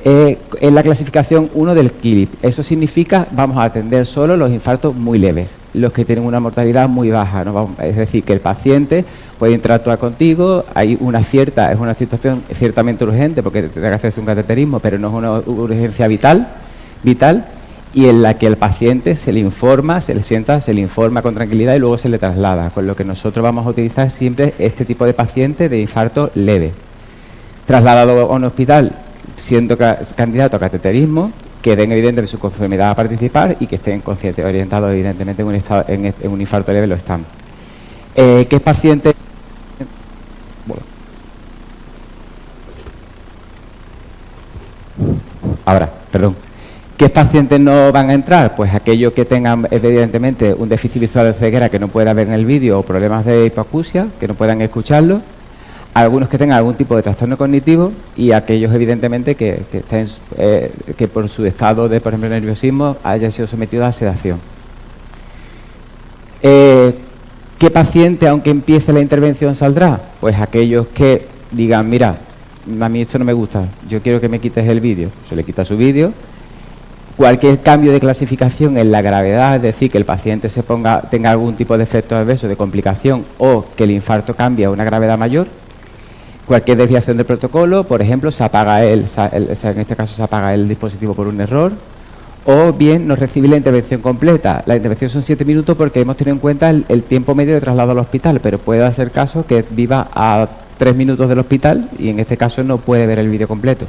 en la clasificación 1 del KILIP. Eso significa vamos a atender solo los infartos muy leves, los que tienen una mortalidad muy baja, ¿no? Es decir, que el paciente puede interactuar contigo, es una situación ciertamente urgente porque te tenga que hacerse un cateterismo, pero no es una urgencia vital, y en la que el paciente se le informa, se le sienta, se le informa con tranquilidad y luego se le traslada, con lo que nosotros vamos a utilizar siempre este tipo de paciente de infarto leve. Trasladado a un hospital siendo candidato a cateterismo, que den evidentemente su conformidad a participar y que estén conscientes, orientados evidentemente en un infarto leve lo están. ¿Qué paciente? Bueno. Ahora, perdón. ¿Qué pacientes no van a entrar? Pues aquellos que tengan evidentemente un déficit visual de ceguera que no puedan ver en el vídeo, o problemas de hipoacusia, que no puedan escucharlo, algunos que tengan algún tipo de trastorno cognitivo, y aquellos evidentemente que por su estado de, por ejemplo, nerviosismo, hayan sido sometidos a sedación. ¿Qué paciente, aunque empiece la intervención, saldrá? Pues aquellos que digan, mira, a mí esto no me gusta, yo quiero que me quites el vídeo. Se le quita su vídeo. Cualquier cambio de clasificación en la gravedad, es decir, que el paciente tenga algún tipo de efecto adverso, de complicación, o que el infarto cambie a una gravedad mayor. Cualquier desviación del protocolo, por ejemplo, en este caso se apaga el dispositivo por un error, o bien no recibe la intervención completa. La intervención son 7 minutos porque hemos tenido en cuenta el tiempo medio de traslado al hospital, pero puede ser caso que viva a 3 minutos del hospital y en este caso no puede ver el vídeo completo.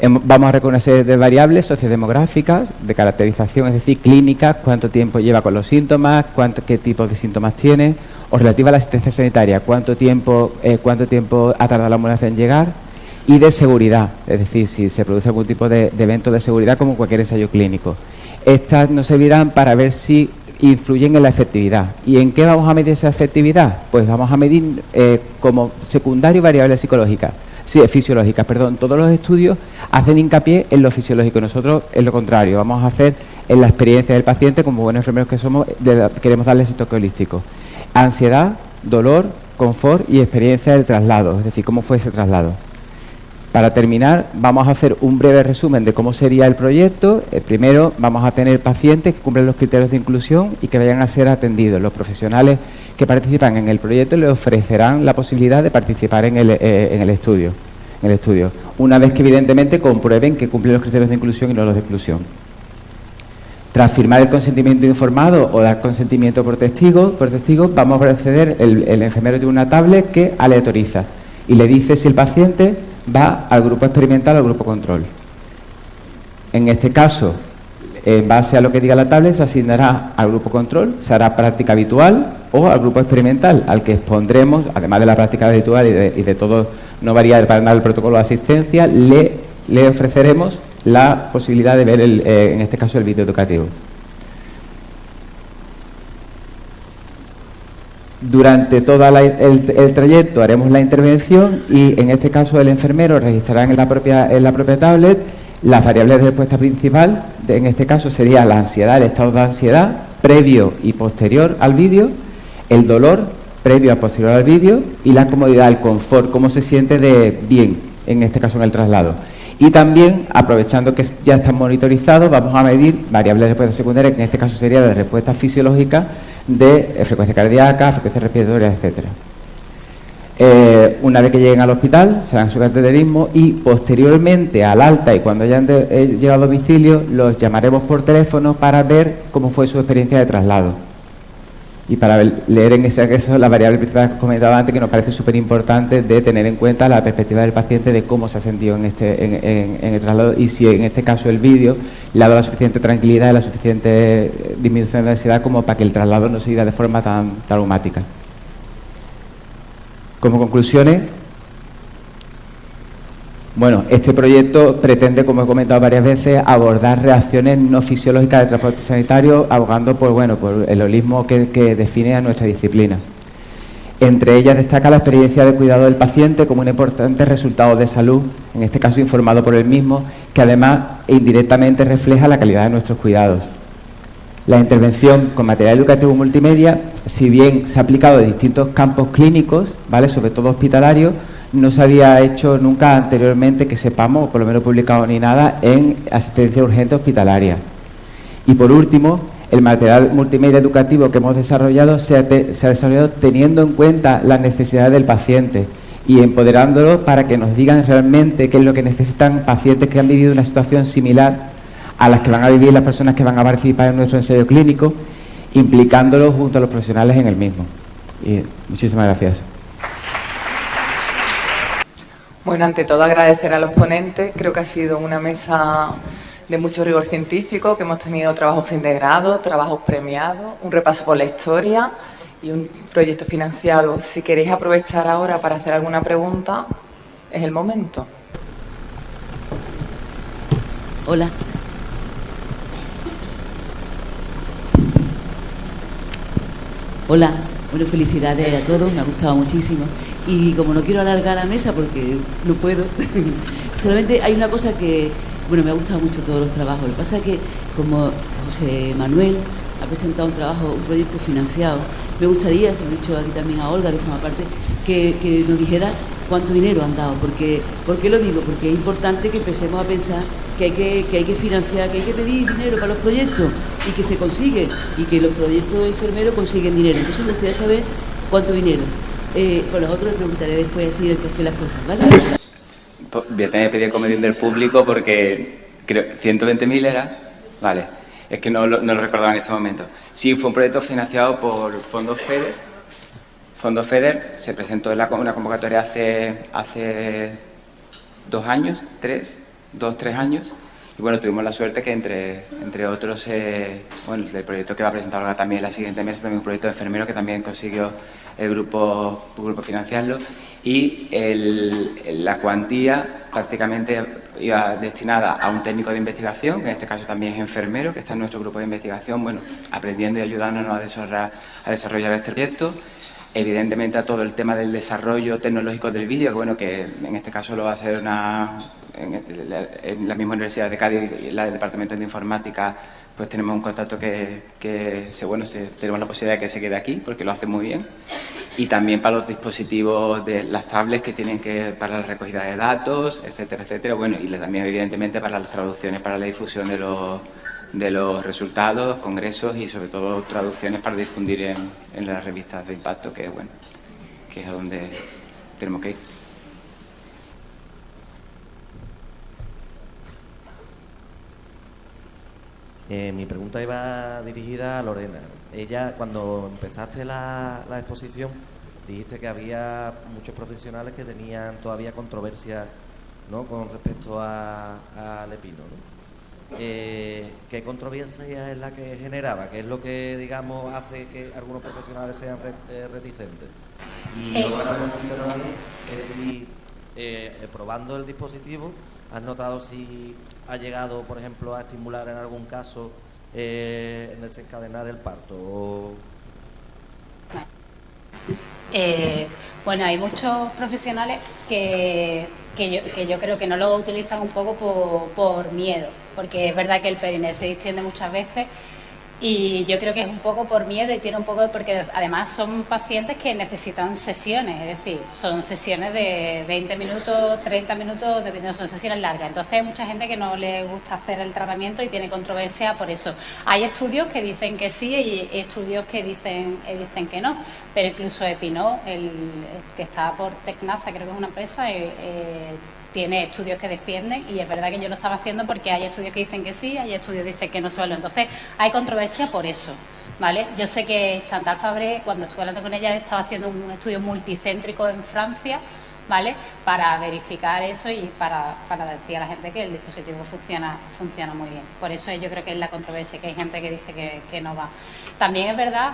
Vamos a reconocer de variables sociodemográficas, de caracterización, es decir, clínicas, cuánto tiempo lleva con los síntomas, qué tipo de síntomas tiene, o relativa a la asistencia sanitaria, cuánto tiempo ha tardado la ambulancia en llegar, y de seguridad, es decir, si se produce algún tipo de evento de seguridad como cualquier ensayo clínico. Estas nos servirán para ver si influyen en la efectividad. ¿Y en qué vamos a medir esa efectividad? Pues vamos a medir como secundario variables psicológicas. Sí, fisiológicas, perdón. Todos los estudios hacen hincapié en lo fisiológico. Nosotros, en lo contrario, vamos a hacer en la experiencia del paciente, como buenos enfermeros que somos, queremos darle ese toque holístico. Ansiedad, dolor, confort y experiencia del traslado, es decir, cómo fue ese traslado. Para terminar, vamos a hacer un breve resumen de cómo sería el proyecto. Primero, vamos a tener pacientes que cumplen los criterios de inclusión y que vayan a ser atendidos. Los profesionales que participan en el proyecto les ofrecerán la posibilidad de participar en el estudio. una vez que evidentemente comprueben que cumplen los criterios de inclusión y no los de exclusión. Tras firmar el consentimiento informado o dar consentimiento por testigo, vamos a proceder, el enfermero tiene una tablet que aleatoriza y le dice si el paciente va al grupo experimental o al grupo control. En este caso, en base a lo que diga la tablet, se asignará al grupo control, se hará práctica habitual o al grupo experimental, al que expondremos, además de la práctica habitual y de todo, no varía para nada el protocolo de asistencia, le ofreceremos la posibilidad de ver, en este caso, el vídeo educativo. Durante todo el trayecto haremos la intervención y, en este caso, el enfermero registrará en la propia tablet las variables de respuesta principal. En este caso sería la ansiedad, el estado de ansiedad previo y posterior al vídeo, el dolor previo y posterior al vídeo y la comodidad, el confort, cómo se siente de bien, en este caso en el traslado. Y también, aprovechando que ya están monitorizados, vamos a medir variables de respuesta secundaria, que en este caso sería la respuesta fisiológica de frecuencia cardíaca, frecuencia respiratoria, etcétera. Una vez que lleguen al hospital, se harán su cateterismo y posteriormente al alta y cuando hayan llegado a domicilio, los llamaremos por teléfono para ver cómo fue su experiencia de traslado. Y para leer en ese caso la variable principal que comentaba antes, que nos parece súper importante de tener en cuenta la perspectiva del paciente de cómo se ha sentido en el traslado y si en este caso el vídeo le ha dado la suficiente tranquilidad y la suficiente disminución de ansiedad como para que el traslado no se viva de forma tan traumática. Como conclusiones, bueno, este proyecto pretende, como he comentado varias veces, abordar reacciones no fisiológicas del transporte sanitario, abogando por el holismo que define a nuestra disciplina. Entre ellas destaca la experiencia de cuidado del paciente como un importante resultado de salud, en este caso informado por él mismo, que además indirectamente refleja la calidad de nuestros cuidados. La intervención con material educativo multimedia, si bien se ha aplicado en distintos campos clínicos, ¿vale?, sobre todo hospitalarios, no se había hecho nunca anteriormente, que sepamos, o por lo menos publicado ni nada, en asistencia urgente hospitalaria. Y por último, el material multimedia educativo que hemos desarrollado se ha desarrollado teniendo en cuenta las necesidades del paciente y empoderándolos para que nos digan realmente qué es lo que necesitan pacientes que han vivido una situación similar a las que van a vivir las personas que van a participar en nuestro ensayo clínico, implicándolos junto a los profesionales en el mismo. Y muchísimas gracias. Bueno, ante todo agradecer a los ponentes. Creo que ha sido una mesa de mucho rigor científico, que hemos tenido trabajos fin de grado, trabajos premiados, un repaso por la historia y un proyecto financiado. Si queréis aprovechar ahora para hacer alguna pregunta, es el momento. Hola. Hola, bueno, felicidades a todos, me ha gustado muchísimo. Y como no quiero alargar la mesa porque no puedo, solamente hay una cosa que, bueno, me ha gustado mucho todos los trabajos. Lo que pasa es que, como José Manuel ha presentado un proyecto financiado, me gustaría, se lo he dicho aquí también a Olga, que forma parte, que nos dijera cuánto dinero han dado. ¿Por qué lo digo? Porque es importante que empecemos a pensar que hay que financiar, que hay que pedir dinero para los proyectos y que se consigue, y que los proyectos enfermeros consiguen dinero. Entonces me gustaría saber cuánto dinero. Con los otros le preguntaré después así el que hace las cosas, ¿vale? Voy a tener que pedir comodín del público porque creo 120.000 era, vale, es que no lo recordaba en este momento. Sí, fue un proyecto financiado por Fondos FEDER. Fondos FEDER se presentó en una convocatoria hace 2 años, 3 años, y bueno, tuvimos la suerte que entre otros, bueno, el proyecto que va a presentar ahora también la siguiente mesa, también un proyecto de enfermeros que también consiguió el grupo financiarlo, y la cuantía prácticamente iba destinada a un técnico de investigación, que en este caso también es enfermero, que está en nuestro grupo de investigación, bueno, aprendiendo y ayudándonos a desarrollar este proyecto. Evidentemente a todo el tema del desarrollo tecnológico del vídeo, que bueno, que en este caso lo va a hacer en la misma Universidad de Cádiz, el Departamento de Informática, pues tenemos un contacto que tenemos la posibilidad de que se quede aquí, porque lo hace muy bien. Y también para los dispositivos de las tablets que tienen para la recogida de datos, etcétera, etcétera. Bueno, y también evidentemente para las traducciones, para la difusión de los resultados, congresos y sobre todo traducciones para difundir en las revistas de impacto, que bueno, que es a donde tenemos que ir. Mi pregunta iba dirigida a Lorena. Ella, cuando empezaste la exposición, dijiste que había muchos profesionales que tenían todavía controversia, ¿no?, con respecto al epino, ¿no? ¿Qué controversia es la que generaba? ¿Qué es lo que, digamos, hace que algunos profesionales sean reticentes? Y otra pregunta también es si, probando el dispositivo, ¿has notado si ha llegado, por ejemplo, a estimular en algún caso en desencadenar el parto? Bueno, hay muchos profesionales que yo creo que no lo utilizan un poco por miedo, porque es verdad que el periné se distiende muchas veces y yo creo que es un poco por miedo y tiene un poco porque además son pacientes que necesitan sesiones, es decir, son sesiones de 20 minutos, 30 minutos, dependiendo, son sesiones largas. Entonces hay mucha gente que no le gusta hacer el tratamiento y tiene controversia por eso. Hay estudios que dicen que sí y estudios que dicen que no, pero incluso Epinó, el que está por Tecnasa, creo que es una empresa, tiene estudios que defienden y es verdad que yo lo estaba haciendo porque hay estudios que dicen que sí, hay estudios que dicen que no se valora. Entonces hay controversia por eso, ¿vale? Yo sé que Chantal Fabré, cuando estuve hablando con ella, estaba haciendo un estudio multicéntrico en Francia, ¿vale?, para verificar eso y para decir a la gente que el dispositivo funciona muy bien. Por eso yo creo que es la controversia, que hay gente que dice que no va. También es verdad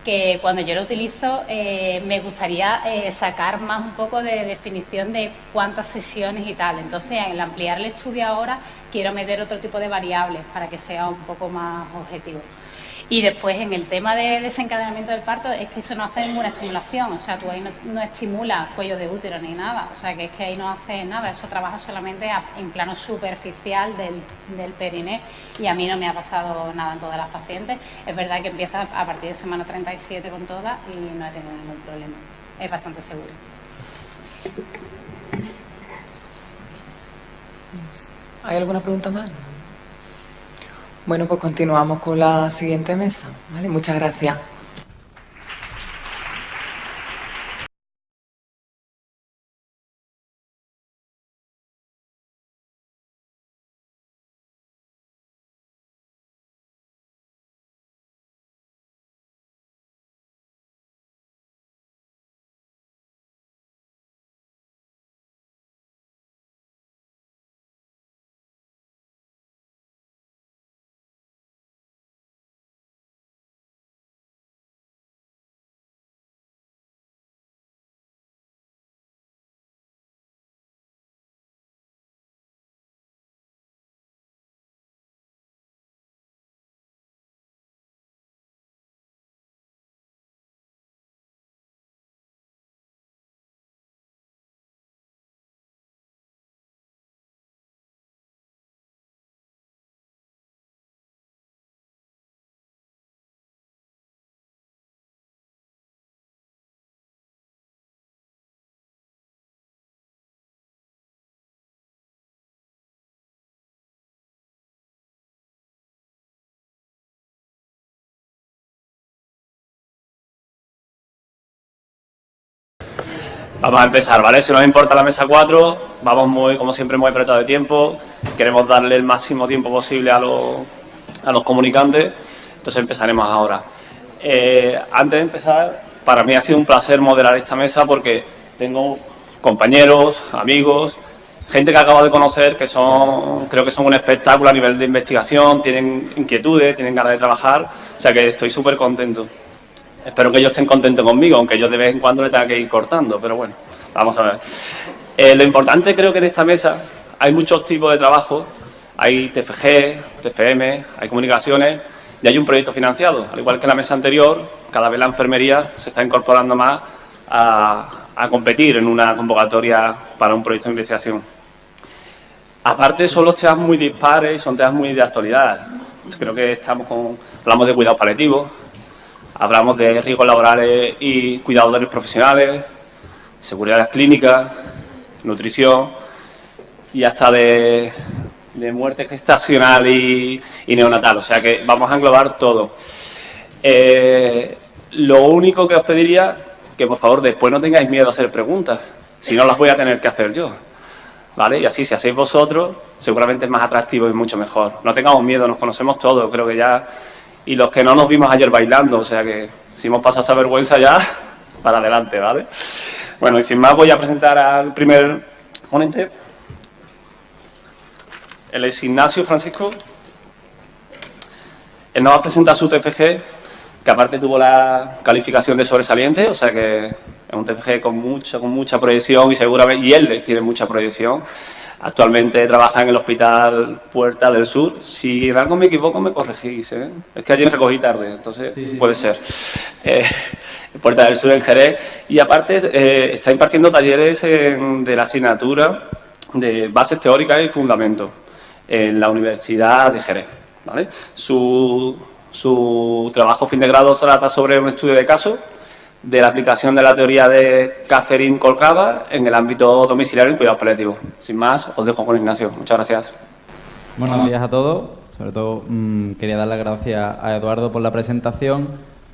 que cuando yo lo utilizo me gustaría sacar más un poco de definición de cuántas sesiones y tal. Entonces, al ampliar el estudio ahora, quiero meter otro tipo de variables para que sea un poco más objetivo. Y después, en el tema de desencadenamiento del parto, es que eso no hace ninguna estimulación, o sea, tú ahí no estimulas cuello de útero ni nada, o sea, que es que ahí no hace nada, eso trabaja solamente en plano superficial del periné y a mí no me ha pasado nada en todas las pacientes. Es verdad que empieza a partir de semana 37 con todas y no he tenido ningún problema, es bastante seguro. ¿Hay alguna pregunta más? Bueno, pues continuamos con la siguiente mesa, ¿vale? Muchas gracias. Vamos a empezar, ¿vale? Si nos importa la mesa 4, vamos como siempre, muy apretados de tiempo. Queremos darle el máximo tiempo posible a los comunicantes. Entonces empezaremos ahora. Antes de empezar, para mí ha sido un placer moderar esta mesa porque tengo compañeros, amigos, gente que acabo de conocer que creo que son un espectáculo a nivel de investigación, tienen inquietudes, tienen ganas de trabajar. O sea que estoy súper contento. Espero que ellos estén contentos conmigo, aunque yo de vez en cuando le tenga que ir cortando, pero bueno, vamos a ver. Lo importante creo que en esta mesa hay muchos tipos de trabajo, hay TFG, TFM, hay comunicaciones y hay un proyecto financiado. Al igual que en la mesa anterior, cada vez la enfermería se está incorporando más a competir en una convocatoria para un proyecto de investigación. Aparte son los temas muy dispares y son temas muy de actualidad. Creo que hablamos de cuidados paliativos, hablamos de riesgos laborales y cuidadores profesionales, seguridad clínica, nutrición y hasta de muerte gestacional y neonatal. O sea que vamos a englobar todo. Lo único que os pediría, que por favor después no tengáis miedo a hacer preguntas, si no las voy a tener que hacer yo. ¿vale? Y así, si hacéis vosotros, seguramente es más atractivo y mucho mejor. No tengamos miedo, nos conocemos todos, creo que ya... Y los que no nos vimos ayer bailando, o sea que si hemos pasado esa vergüenza ya, para adelante, ¿vale? Bueno, y sin más voy a presentar al primer ponente. Él es Ignacio Francisco. Él nos va a presentar su TFG, que aparte tuvo la calificación de sobresaliente, o sea que es un TFG con mucha proyección y seguramente, y él tiene mucha proyección. Actualmente trabaja en el Hospital Puerta del Sur. Si en algo me equivoco, me corregís, ¿eh? Es que ayer recogí tarde, entonces sí. Puede ser. Puerta del Sur en Jerez. Y aparte está impartiendo talleres de la asignatura de bases teóricas y fundamentos en la Universidad de Jerez, ¿vale? Su trabajo fin de grado trata sobre un estudio de caso de la aplicación de la teoría de Catherine Colcava en el ámbito domiciliario y cuidados paliativos. Sin más, os dejo con Ignacio. Muchas gracias. Buenos días a todos. Sobre todo quería dar las gracias a Eduardo por la presentación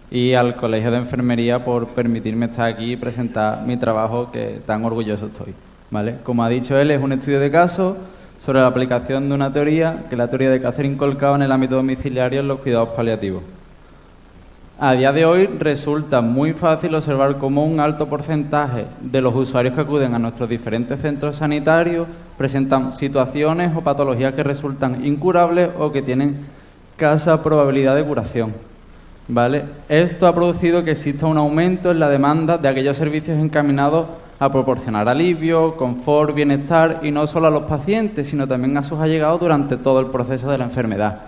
y al Colegio de Enfermería por permitirme estar aquí y presentar mi trabajo, que tan orgulloso estoy, ¿vale? Como ha dicho él, es un estudio de caso sobre la aplicación de una teoría, que es la teoría de Catherine Colcava en el ámbito domiciliario en los cuidados paliativos. A día de hoy resulta muy fácil observar cómo un alto porcentaje de los usuarios que acuden a nuestros diferentes centros sanitarios presentan situaciones o patologías que resultan incurables o que tienen escasa probabilidad de curación, ¿vale? Esto ha producido que exista un aumento en la demanda de aquellos servicios encaminados a proporcionar alivio, confort, bienestar, y no solo a los pacientes, sino también a sus allegados durante todo el proceso de la enfermedad.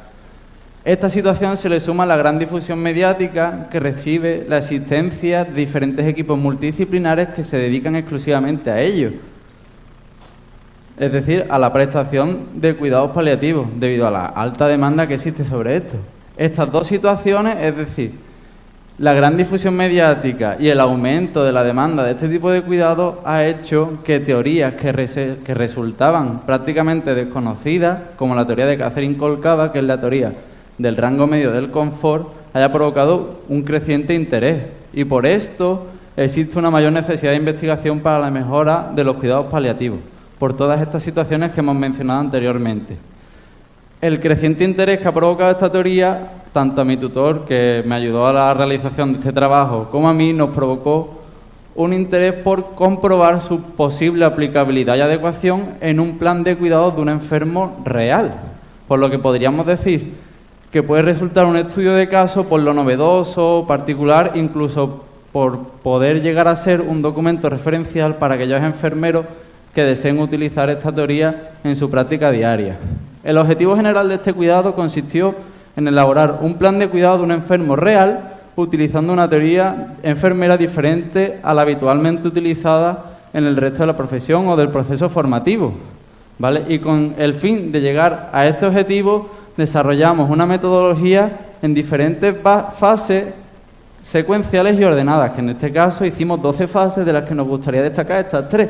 Esta situación se le suma a la gran difusión mediática que recibe la existencia de diferentes equipos multidisciplinares que se dedican exclusivamente a ello, es decir, a la prestación de cuidados paliativos, debido a la alta demanda que existe sobre esto. Estas dos situaciones, es decir, la gran difusión mediática y el aumento de la demanda de este tipo de cuidados, ha hecho que teorías que resultaban prácticamente desconocidas, como la teoría de Catherine Colcava, que es la teoría del rango medio del confort, haya provocado un creciente interés, y por esto existe una mayor necesidad de investigación para la mejora de los cuidados paliativos, por todas estas situaciones que hemos mencionado anteriormente. El creciente interés que ha provocado esta teoría, tanto a mi tutor, que me ayudó a la realización de este trabajo, como a mí, nos provocó un interés por comprobar su posible aplicabilidad y adecuación en un plan de cuidados de un enfermo real, por lo que podríamos decir que puede resultar un estudio de caso por lo novedoso, particular, incluso por poder llegar a ser un documento referencial para aquellos enfermeros que deseen utilizar esta teoría en su práctica diaria. El objetivo general de este cuidado consistió en elaborar un plan de cuidado de un enfermo real utilizando una teoría enfermera diferente a la habitualmente utilizada en el resto de la profesión o del proceso formativo, ¿vale? Y con el fin de llegar a este objetivo, desarrollamos una metodología en diferentes fases secuenciales y ordenadas, que en este caso hicimos 12 fases, de las que nos gustaría destacar estas 3.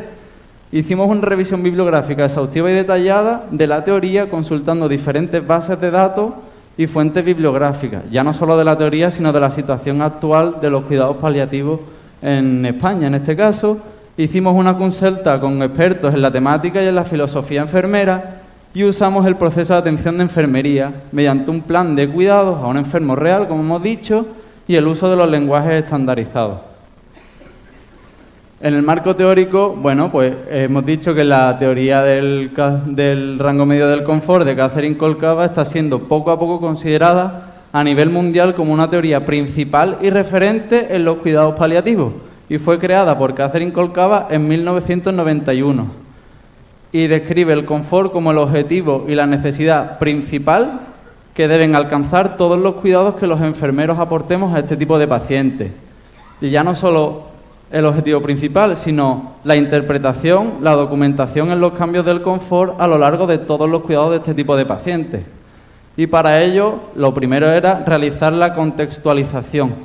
Hicimos una revisión bibliográfica exhaustiva y detallada de la teoría, consultando diferentes bases de datos y fuentes bibliográficas, ya no solo de la teoría, sino de la situación actual de los cuidados paliativos en España. En este caso, hicimos una consulta con expertos en la temática y en la filosofía enfermera, y usamos el proceso de atención de enfermería mediante un plan de cuidados a un enfermo real, como hemos dicho, y el uso de los lenguajes estandarizados. En el marco teórico, bueno, pues hemos dicho que la teoría del rango medio del confort de Catherine Colcava está siendo poco a poco considerada a nivel mundial como una teoría principal y referente en los cuidados paliativos, y fue creada por Catherine Colcava en 1991. Y describe el confort como el objetivo y la necesidad principal que deben alcanzar todos los cuidados que los enfermeros aportemos a este tipo de pacientes. Y ya no solo el objetivo principal, sino la interpretación, la documentación en los cambios del confort a lo largo de todos los cuidados de este tipo de pacientes. Y para ello, lo primero era realizar la contextualización.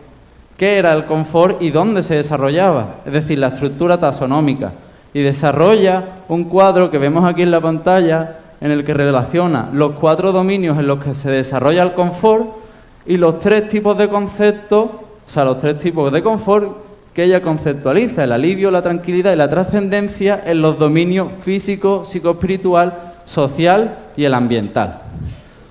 ¿Qué era el confort y dónde se desarrollaba? Es decir, la estructura taxonómica. Y desarrolla un cuadro que vemos aquí en la pantalla, en el que relaciona los 4 dominios en los que se desarrolla el confort y los 3 tipos de conceptos, o sea, los 3 tipos de confort que ella conceptualiza el alivio, la tranquilidad y la trascendencia en los dominios físico, psicoespiritual, social y el ambiental.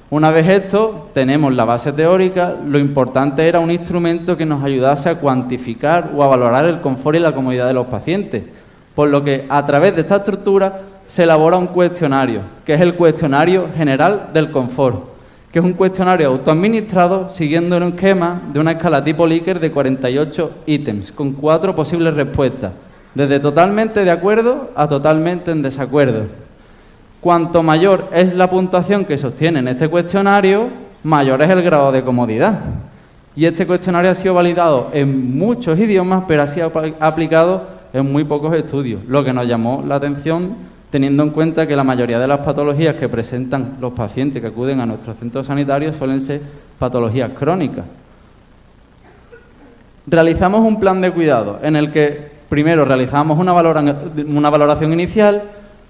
Una vez esto, tenemos la base teórica, lo importante era un instrumento que nos ayudase a cuantificar o a valorar el confort y la comodidad de los pacientes, por lo que a través de esta estructura se elabora un cuestionario, que es el Cuestionario General del Confort, que es un cuestionario autoadministrado siguiendo un esquema de una escala tipo Likert de 48 ítems, con 4 posibles respuestas, desde totalmente de acuerdo a totalmente en desacuerdo. Cuanto mayor es la puntuación que sostiene en este cuestionario, mayor es el grado de comodidad. Y este cuestionario ha sido validado en muchos idiomas, pero ha sido aplicado en muy pocos estudios, lo que nos llamó la atención teniendo en cuenta que la mayoría de las patologías que presentan los pacientes que acuden a nuestros centros sanitarios suelen ser patologías crónicas. Realizamos un plan de cuidado en el que primero realizamos una valoración inicial,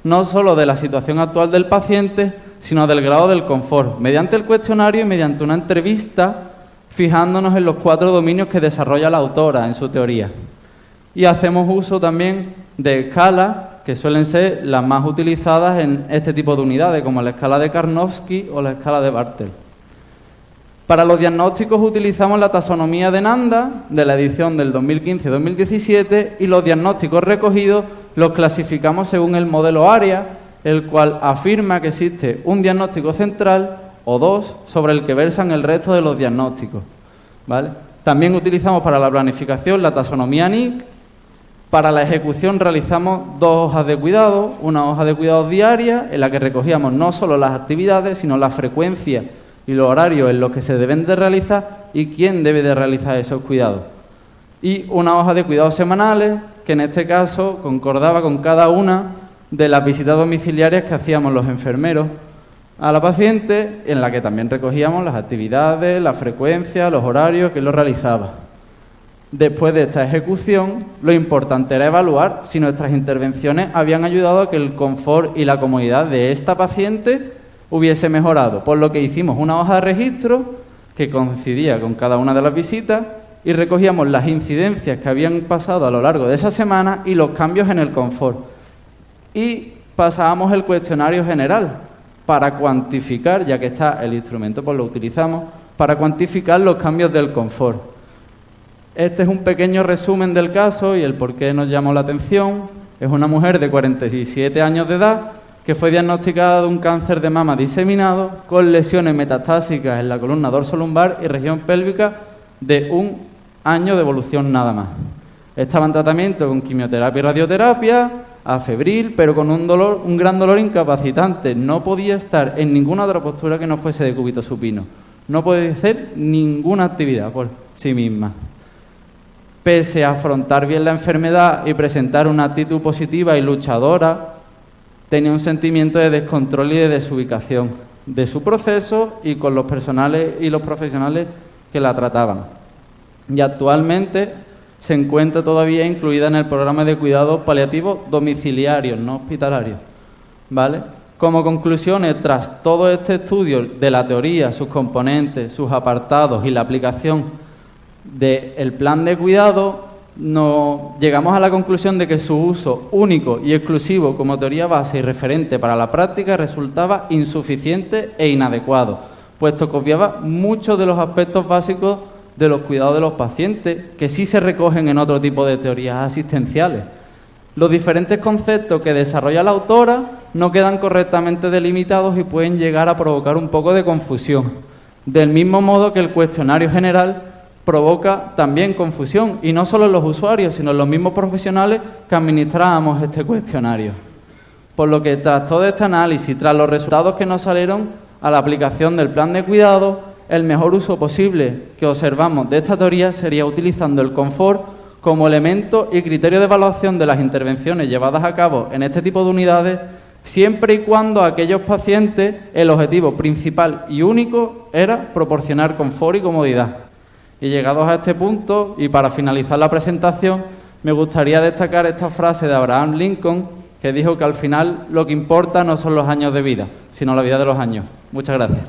no solo de la situación actual del paciente, sino del grado del confort, mediante el cuestionario y mediante una entrevista, fijándonos en los 4 dominios que desarrolla la autora en su teoría. Y hacemos uso también de escalas que suelen ser las más utilizadas en este tipo de unidades, como la escala de Karnofsky o la escala de Bartel. Para los diagnósticos utilizamos la taxonomía de Nanda, de la edición del 2015-2017, y los diagnósticos recogidos los clasificamos según el modelo ARIA, el cual afirma que existe un diagnóstico central o 2 sobre el que versan el resto de los diagnósticos, ¿vale? También utilizamos para la planificación la taxonomía NIC. Para la ejecución realizamos 2 hojas de cuidado, una hoja de cuidados diaria en la que recogíamos no solo las actividades, sino la frecuencia y los horarios en los que se deben de realizar y quién debe de realizar esos cuidados. Y una hoja de cuidados semanales, que en este caso concordaba con cada una de las visitas domiciliarias que hacíamos los enfermeros a la paciente, en la que también recogíamos las actividades, la frecuencia, los horarios que lo realizaba. Después de esta ejecución, lo importante era evaluar si nuestras intervenciones habían ayudado a que el confort y la comodidad de esta paciente hubiese mejorado, por lo que hicimos una hoja de registro que coincidía con cada una de las visitas y recogíamos las incidencias que habían pasado a lo largo de esa semana y los cambios en el confort. Y pasábamos el cuestionario general para cuantificar, ya que está el instrumento, pues lo utilizamos, para cuantificar los cambios del confort. Este es un pequeño resumen del caso y el por qué nos llamó la atención. Es una mujer de 47 años de edad que fue diagnosticada de un cáncer de mama diseminado con lesiones metastásicas en la columna dorsolumbar y región pélvica de 1 año de evolución nada más. Estaba en tratamiento con quimioterapia y radioterapia, afebril, pero con un gran dolor incapacitante. No podía estar en ninguna otra postura que no fuese de cúbito supino. No podía hacer ninguna actividad por sí misma. Pese a afrontar bien la enfermedad y presentar una actitud positiva y luchadora, tenía un sentimiento de descontrol y de desubicación de su proceso y con los personales y los profesionales que la trataban. Y actualmente se encuentra todavía incluida en el programa de cuidados paliativos domiciliarios, no hospitalarios, ¿vale? Como conclusiones, tras todo este estudio de la teoría, sus componentes, sus apartados y la aplicación del plan de cuidado, llegamos a la conclusión de que su uso único y exclusivo como teoría base y referente para la práctica resultaba insuficiente e inadecuado, puesto que obviaba muchos de los aspectos básicos de los cuidados de los pacientes que sí se recogen en otro tipo de teorías asistenciales. Los diferentes conceptos que desarrolla la autora no quedan correctamente delimitados y pueden llegar a provocar un poco de confusión, del mismo modo que el cuestionario general provoca también confusión, y no solo en los usuarios, sino en los mismos profesionales que administrábamos este cuestionario. Por lo que tras todo este análisis, tras los resultados que nos salieron a la aplicación del plan de cuidado, el mejor uso posible que observamos de esta teoría sería utilizando el confort como elemento y criterio de evaluación de las intervenciones llevadas a cabo en este tipo de unidades, siempre y cuando a aquellos pacientes el objetivo principal y único era proporcionar confort y comodidad. Y llegados a este punto, y para finalizar la presentación, me gustaría destacar esta frase de Abraham Lincoln, que dijo que al final lo que importa no son los años de vida, sino la vida de los años. Muchas gracias.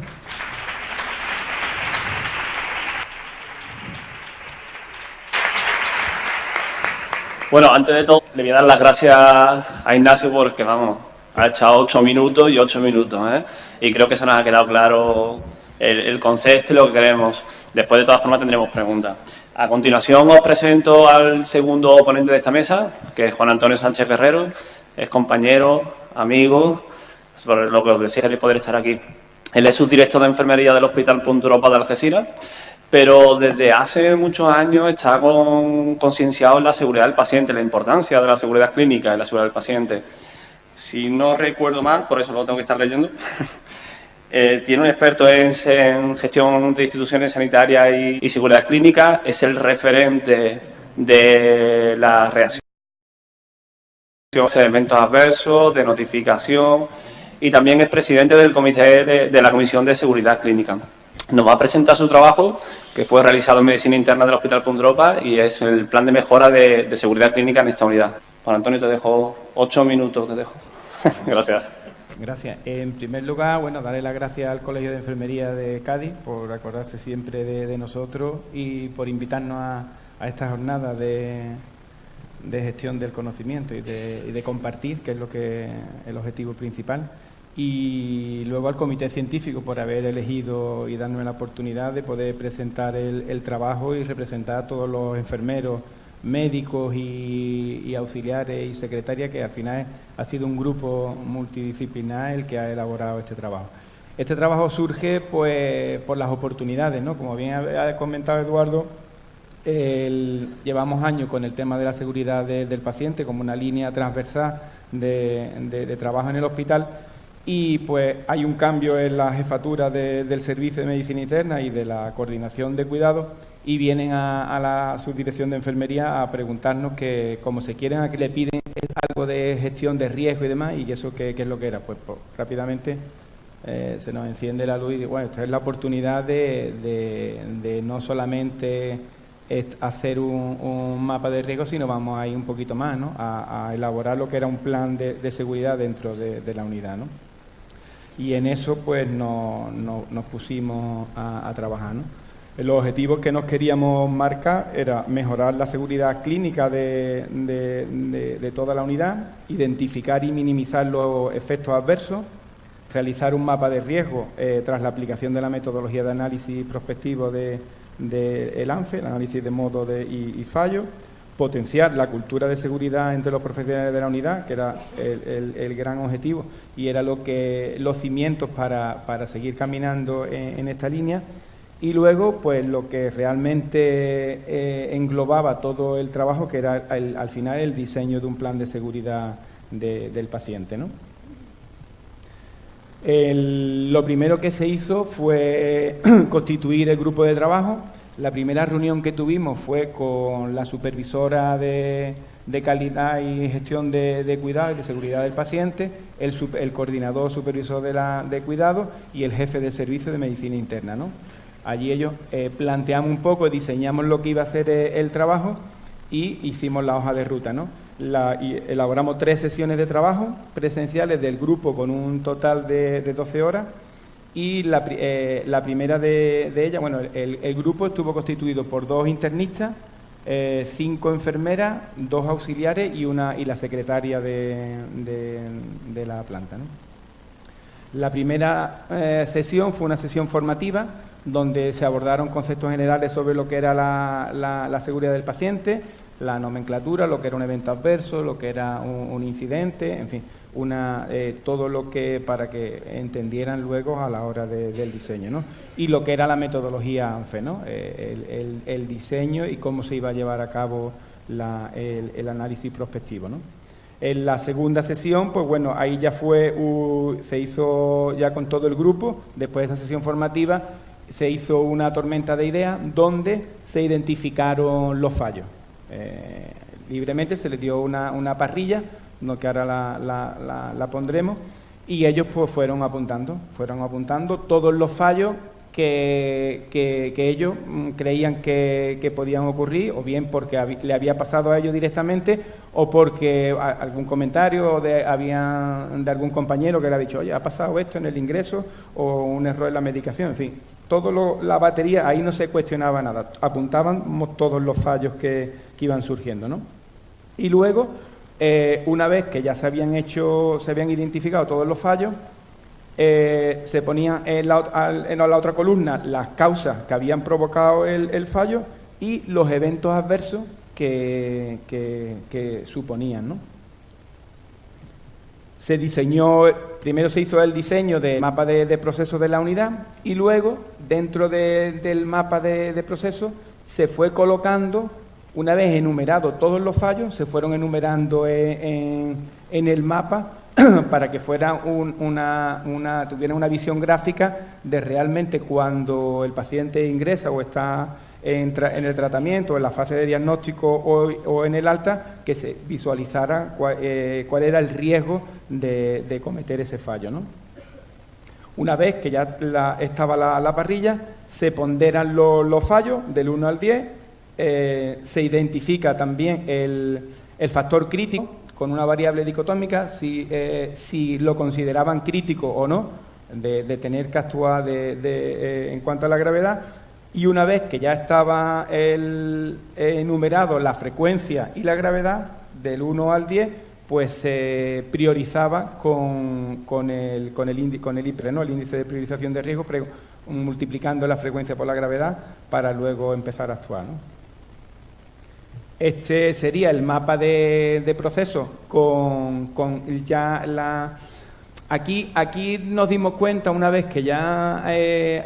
Bueno, antes de todo, le voy a dar las gracias a Ignacio porque, vamos, ha echado 8 minutos y 8 minutos, ¿eh? Y creo que se nos ha quedado claro el concepto y lo que queremos. Después, de todas formas, tendremos preguntas. A continuación, os presento al segundo ponente de esta mesa, que es Juan Antonio Sánchez Guerrero, es compañero, amigo, por lo que os decía, el poder estar aquí. Él es subdirector de enfermería del Hospital Punta Europa de Algeciras, pero desde hace muchos años está concienciado en la seguridad del paciente, la importancia de la seguridad clínica y la seguridad del paciente. Si no recuerdo mal, por eso lo tengo que estar leyendo, tiene un experto en gestión de instituciones sanitarias y seguridad clínica, es el referente de la reacción de eventos adversos, de notificación, y también es presidente del comité de la Comisión de Seguridad Clínica. Nos va a presentar su trabajo, que fue realizado en Medicina Interna del Hospital Punta Europa, y es el plan de mejora de seguridad clínica en esta unidad. Juan Antonio, te dejo 8 minutos, te dejo. Gracias. Gracias. En primer lugar, bueno, darle las gracias al Colegio de Enfermería de Cádiz por acordarse siempre de nosotros y por invitarnos a esta jornada de gestión del conocimiento y de compartir, que es lo que el objetivo principal. Y luego al comité científico por haber elegido y darnos la oportunidad de poder presentar el trabajo y representar a todos los enfermeros, médicos y auxiliares y secretarias, que al final ha sido un grupo multidisciplinar el que ha elaborado este trabajo. Este trabajo surge pues por las oportunidades, ¿no? Como bien ha comentado Eduardo, llevamos años con el tema de la seguridad del paciente como una línea transversal de trabajo en el hospital. Y pues hay un cambio en la jefatura del Servicio de Medicina Interna y de la Coordinación de Cuidados, y vienen a la Subdirección de Enfermería a preguntarnos que, como se quieren, a que le piden algo de gestión de riesgo y demás, y eso qué es lo que era. Pues rápidamente se nos enciende la luz y bueno, esta es la oportunidad de no solamente hacer un mapa de riesgo, sino vamos a ir un poquito más, ¿no? A elaborar lo que era un plan de seguridad dentro de la unidad, ¿no? Y en eso pues nos pusimos a trabajar, ¿no? Los objetivos que nos queríamos marcar era mejorar la seguridad clínica de toda la unidad, identificar y minimizar los efectos adversos, realizar un mapa de riesgo tras la aplicación de la metodología de análisis prospectivo del ANFE, el análisis de modo y fallo, potenciar la cultura de seguridad entre los profesionales de la unidad, que era el gran objetivo y era los cimientos para seguir caminando en esta línea. Y luego, pues lo que realmente englobaba todo el trabajo, que era al final el diseño de un plan de seguridad del paciente, ¿no? Lo primero que se hizo fue constituir el grupo de trabajo. La primera reunión que tuvimos fue con la supervisora de calidad y gestión de cuidado y de seguridad del paciente, el coordinador supervisor de cuidado y el jefe de servicio de medicina interna, ¿no? Allí ellos planteamos un poco, diseñamos lo que iba a ser el trabajo y hicimos la hoja de ruta, ¿no? Elaboramos 3 sesiones de trabajo presenciales del grupo con un total de 12 horas. Y la primera de ellas, bueno, el grupo estuvo constituido por 2 internistas, 5 enfermeras, 2 auxiliares y la secretaria de la planta, ¿no? La primera sesión fue una sesión formativa donde se abordaron conceptos generales sobre lo que era la seguridad del paciente, la nomenclatura, lo que era un evento adverso, lo que era un incidente, en fin, todo lo que para que entendieran luego a la hora del diseño, ¿no? Y lo que era la metodología ANFE, ¿no? El diseño y cómo se iba a llevar a cabo el análisis prospectivo, ¿no? En la segunda sesión, pues bueno, ahí ya se hizo ya con todo el grupo, después de esa sesión formativa, se hizo una tormenta de ideas donde se identificaron los fallos. Libremente se les dio una parrilla, no que ahora la pondremos, y ellos pues fueron apuntando todos los fallos que ellos creían que podían ocurrir, o bien porque le había pasado a ellos directamente, o porque algún comentario de algún compañero que le ha dicho, oye, ha pasado esto en el ingreso, o un error en la medicación, en fin, la batería, ahí no se cuestionaba nada, apuntaban todos los fallos que iban surgiendo, ¿no? Y luego, una vez que ya se habían identificado todos los fallos, se ponían en la otra columna las causas que habían provocado el fallo y los eventos adversos que suponían, ¿no? Primero se hizo el diseño del mapa de procesos de la unidad y luego, dentro del mapa de procesos, se fue colocando, una vez enumerados todos los fallos, se fueron enumerando en el mapa para que fuera tuviera una visión gráfica de realmente cuando el paciente ingresa o está en el tratamiento, en la fase de diagnóstico o en el alta, que se visualizara cuál era el riesgo de cometer ese fallo, ¿no? Una vez que ya estaba la parrilla, se ponderan los fallos del 1 al 10, se identifica también el factor crítico con una variable dicotómica, si lo consideraban crítico o no, de tener que actuar en cuanto a la gravedad. Y una vez que ya estaba enumerado la frecuencia y la gravedad del 1 al 10, pues se priorizaba con el IPRE, ¿no? El índice de priorización de riesgo, multiplicando la frecuencia por la gravedad para luego empezar a actuar, ¿no? Este sería el mapa de procesos Aquí nos dimos cuenta, una vez que ya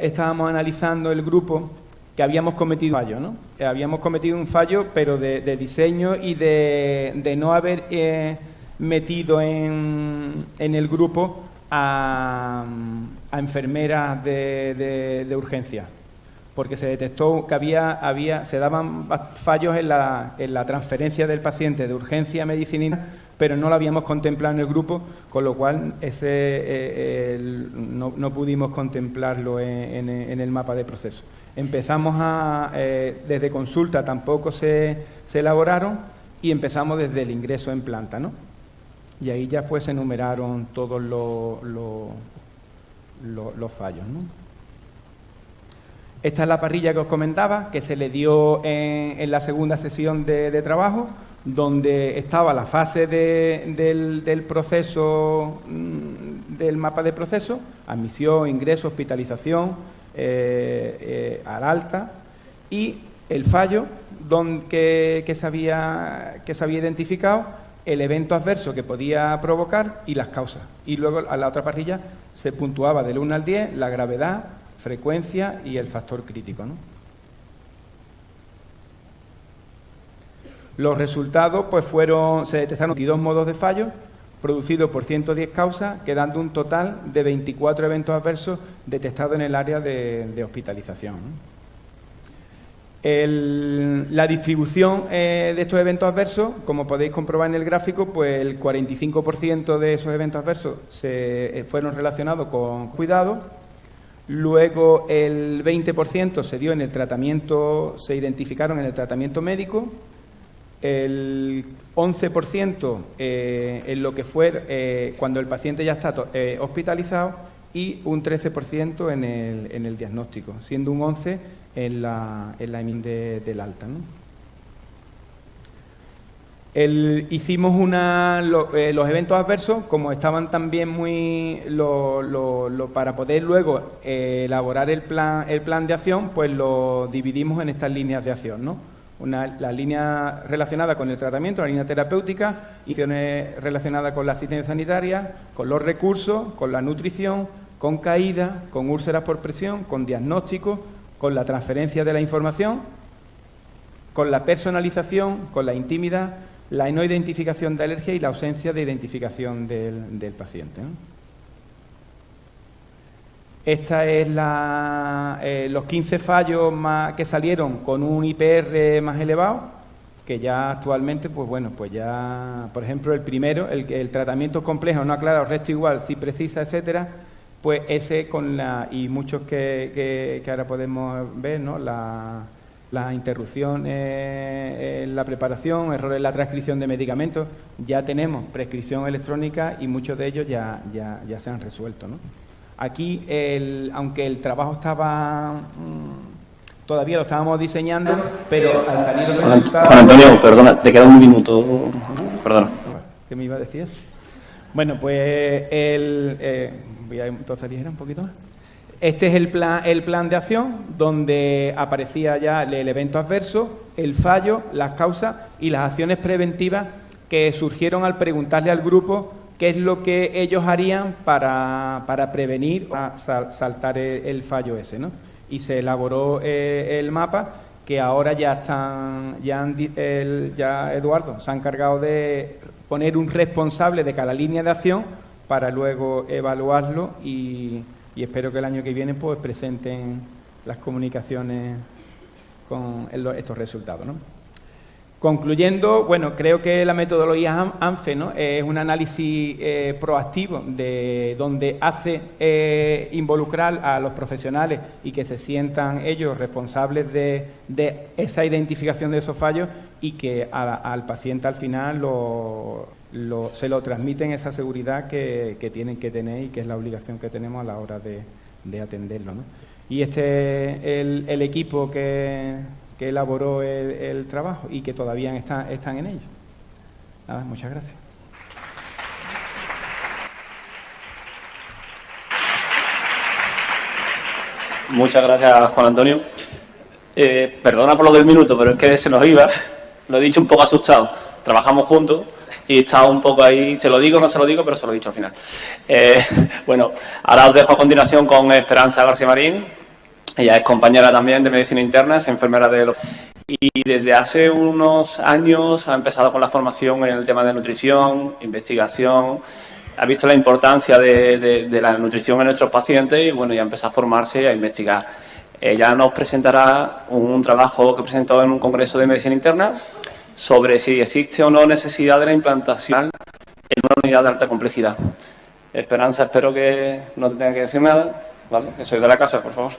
estábamos analizando el grupo, que habíamos cometido un fallo, ¿no? Habíamos cometido un fallo, pero de diseño y de no haber metido en el grupo a enfermeras de urgencia, porque se detectó que se daban fallos en la transferencia del paciente de urgencia a medicina, pero no lo habíamos contemplado en el grupo, con lo cual no pudimos contemplarlo en el mapa de proceso. Empezamos desde consulta tampoco se elaboraron y empezamos desde el ingreso en planta, ¿no? Y ahí ya pues se enumeraron todos los fallos, ¿no? Esta es la parrilla que os comentaba, que se le dio en la segunda sesión de trabajo, donde estaba la fase del proceso, del mapa de proceso, admisión, ingreso, hospitalización, al alta, y el fallo que se había identificado, el evento adverso que podía provocar y las causas. Y luego a la otra parrilla se puntuaba del 1 al 10 la gravedad, frecuencia y el factor crítico, ¿no? Los resultados pues se detectaron 22 modos de fallo producidos por 110 causas, quedando un total de 24 eventos adversos detectados en el área de hospitalización, ¿no? La distribución de estos eventos adversos, como podéis comprobar en el gráfico, pues el 45% de esos eventos adversos fueron relacionados con cuidado. Luego el 20% se dio en el tratamiento, se identificaron en el tratamiento médico, el 11% en lo que fue cuando el paciente ya está hospitalizado y un 13% en el diagnóstico, siendo un 11% en la EMIN del alta, ¿no? Hicimos los eventos adversos, como estaban también para poder luego elaborar el plan de acción, pues lo dividimos en estas líneas de acción, ¿no? La línea relacionada con el tratamiento, la línea terapéutica, acciones relacionadas con la asistencia sanitaria, con los recursos, con la nutrición, con caída, con úlceras por presión, con diagnóstico, con la transferencia de la información, con la personalización, con la intimidad, la no identificación de alergia y la ausencia de identificación del paciente, ¿no? Esta es los 15 fallos que salieron con un IPR más elevado, que ya actualmente, pues bueno, pues ya, por ejemplo, el primero, el tratamiento complejo, no aclarado, resto igual, si precisa, etcétera, pues ese y muchos que ahora podemos ver, ¿no? La interrupción en la preparación, errores en la transcripción de medicamentos, ya tenemos prescripción electrónica y muchos de ellos ya se han resuelto, ¿no? Aquí, aunque el trabajo estaba todavía lo estábamos diseñando, pero al salir los resultados... Juan Antonio, perdona, te queda un minuto. Perdona. ¿Qué me iba a decir eso? Bueno, pues voy a entonces ligerar un poquito más. Este es el plan de acción, donde aparecía ya el evento adverso, el fallo, las causas y las acciones preventivas que surgieron al preguntarle al grupo qué es lo que ellos harían para prevenir o saltar el fallo ese, ¿no? Y se elaboró el mapa, que ahora ya Eduardo se ha encargado de poner un responsable de cada línea de acción para luego evaluarlo y espero que el año que viene pues presenten las comunicaciones con estos resultados, ¿no? Concluyendo, bueno, creo que la metodología ANFE, ¿no?, es un análisis proactivo de donde hace involucrar a los profesionales y que se sientan ellos responsables de esa identificación de esos fallos y que al paciente al final se lo transmiten esa seguridad que tienen que tener y que es la obligación que tenemos a la hora de atenderlo, ¿no? Y este es el equipo que elaboró el trabajo y que todavía están en ello. Nada, muchas gracias. Muchas gracias, Juan Antonio. Perdona por lo del minuto, pero es que se nos iba. Lo he dicho un poco asustado. Trabajamos juntos y estaba un poco ahí, se lo digo, no se lo digo, pero se lo he dicho al final. Bueno, ahora os dejo a continuación con Esperanza García Marín. Ella es compañera también de medicina interna, es enfermera y desde hace unos años ha empezado con la formación en el tema de nutrición, investigación, ha visto la importancia de la nutrición en nuestros pacientes y bueno, ya empezó a formarse y a investigar. Ella nos presentará un trabajo que presentó en un congreso de medicina interna sobre si existe o no necesidad de la implantación en una unidad de alta complejidad. Esperanza, espero que no te tenga que decir nada, ¿vale? Que soy de la casa, por favor.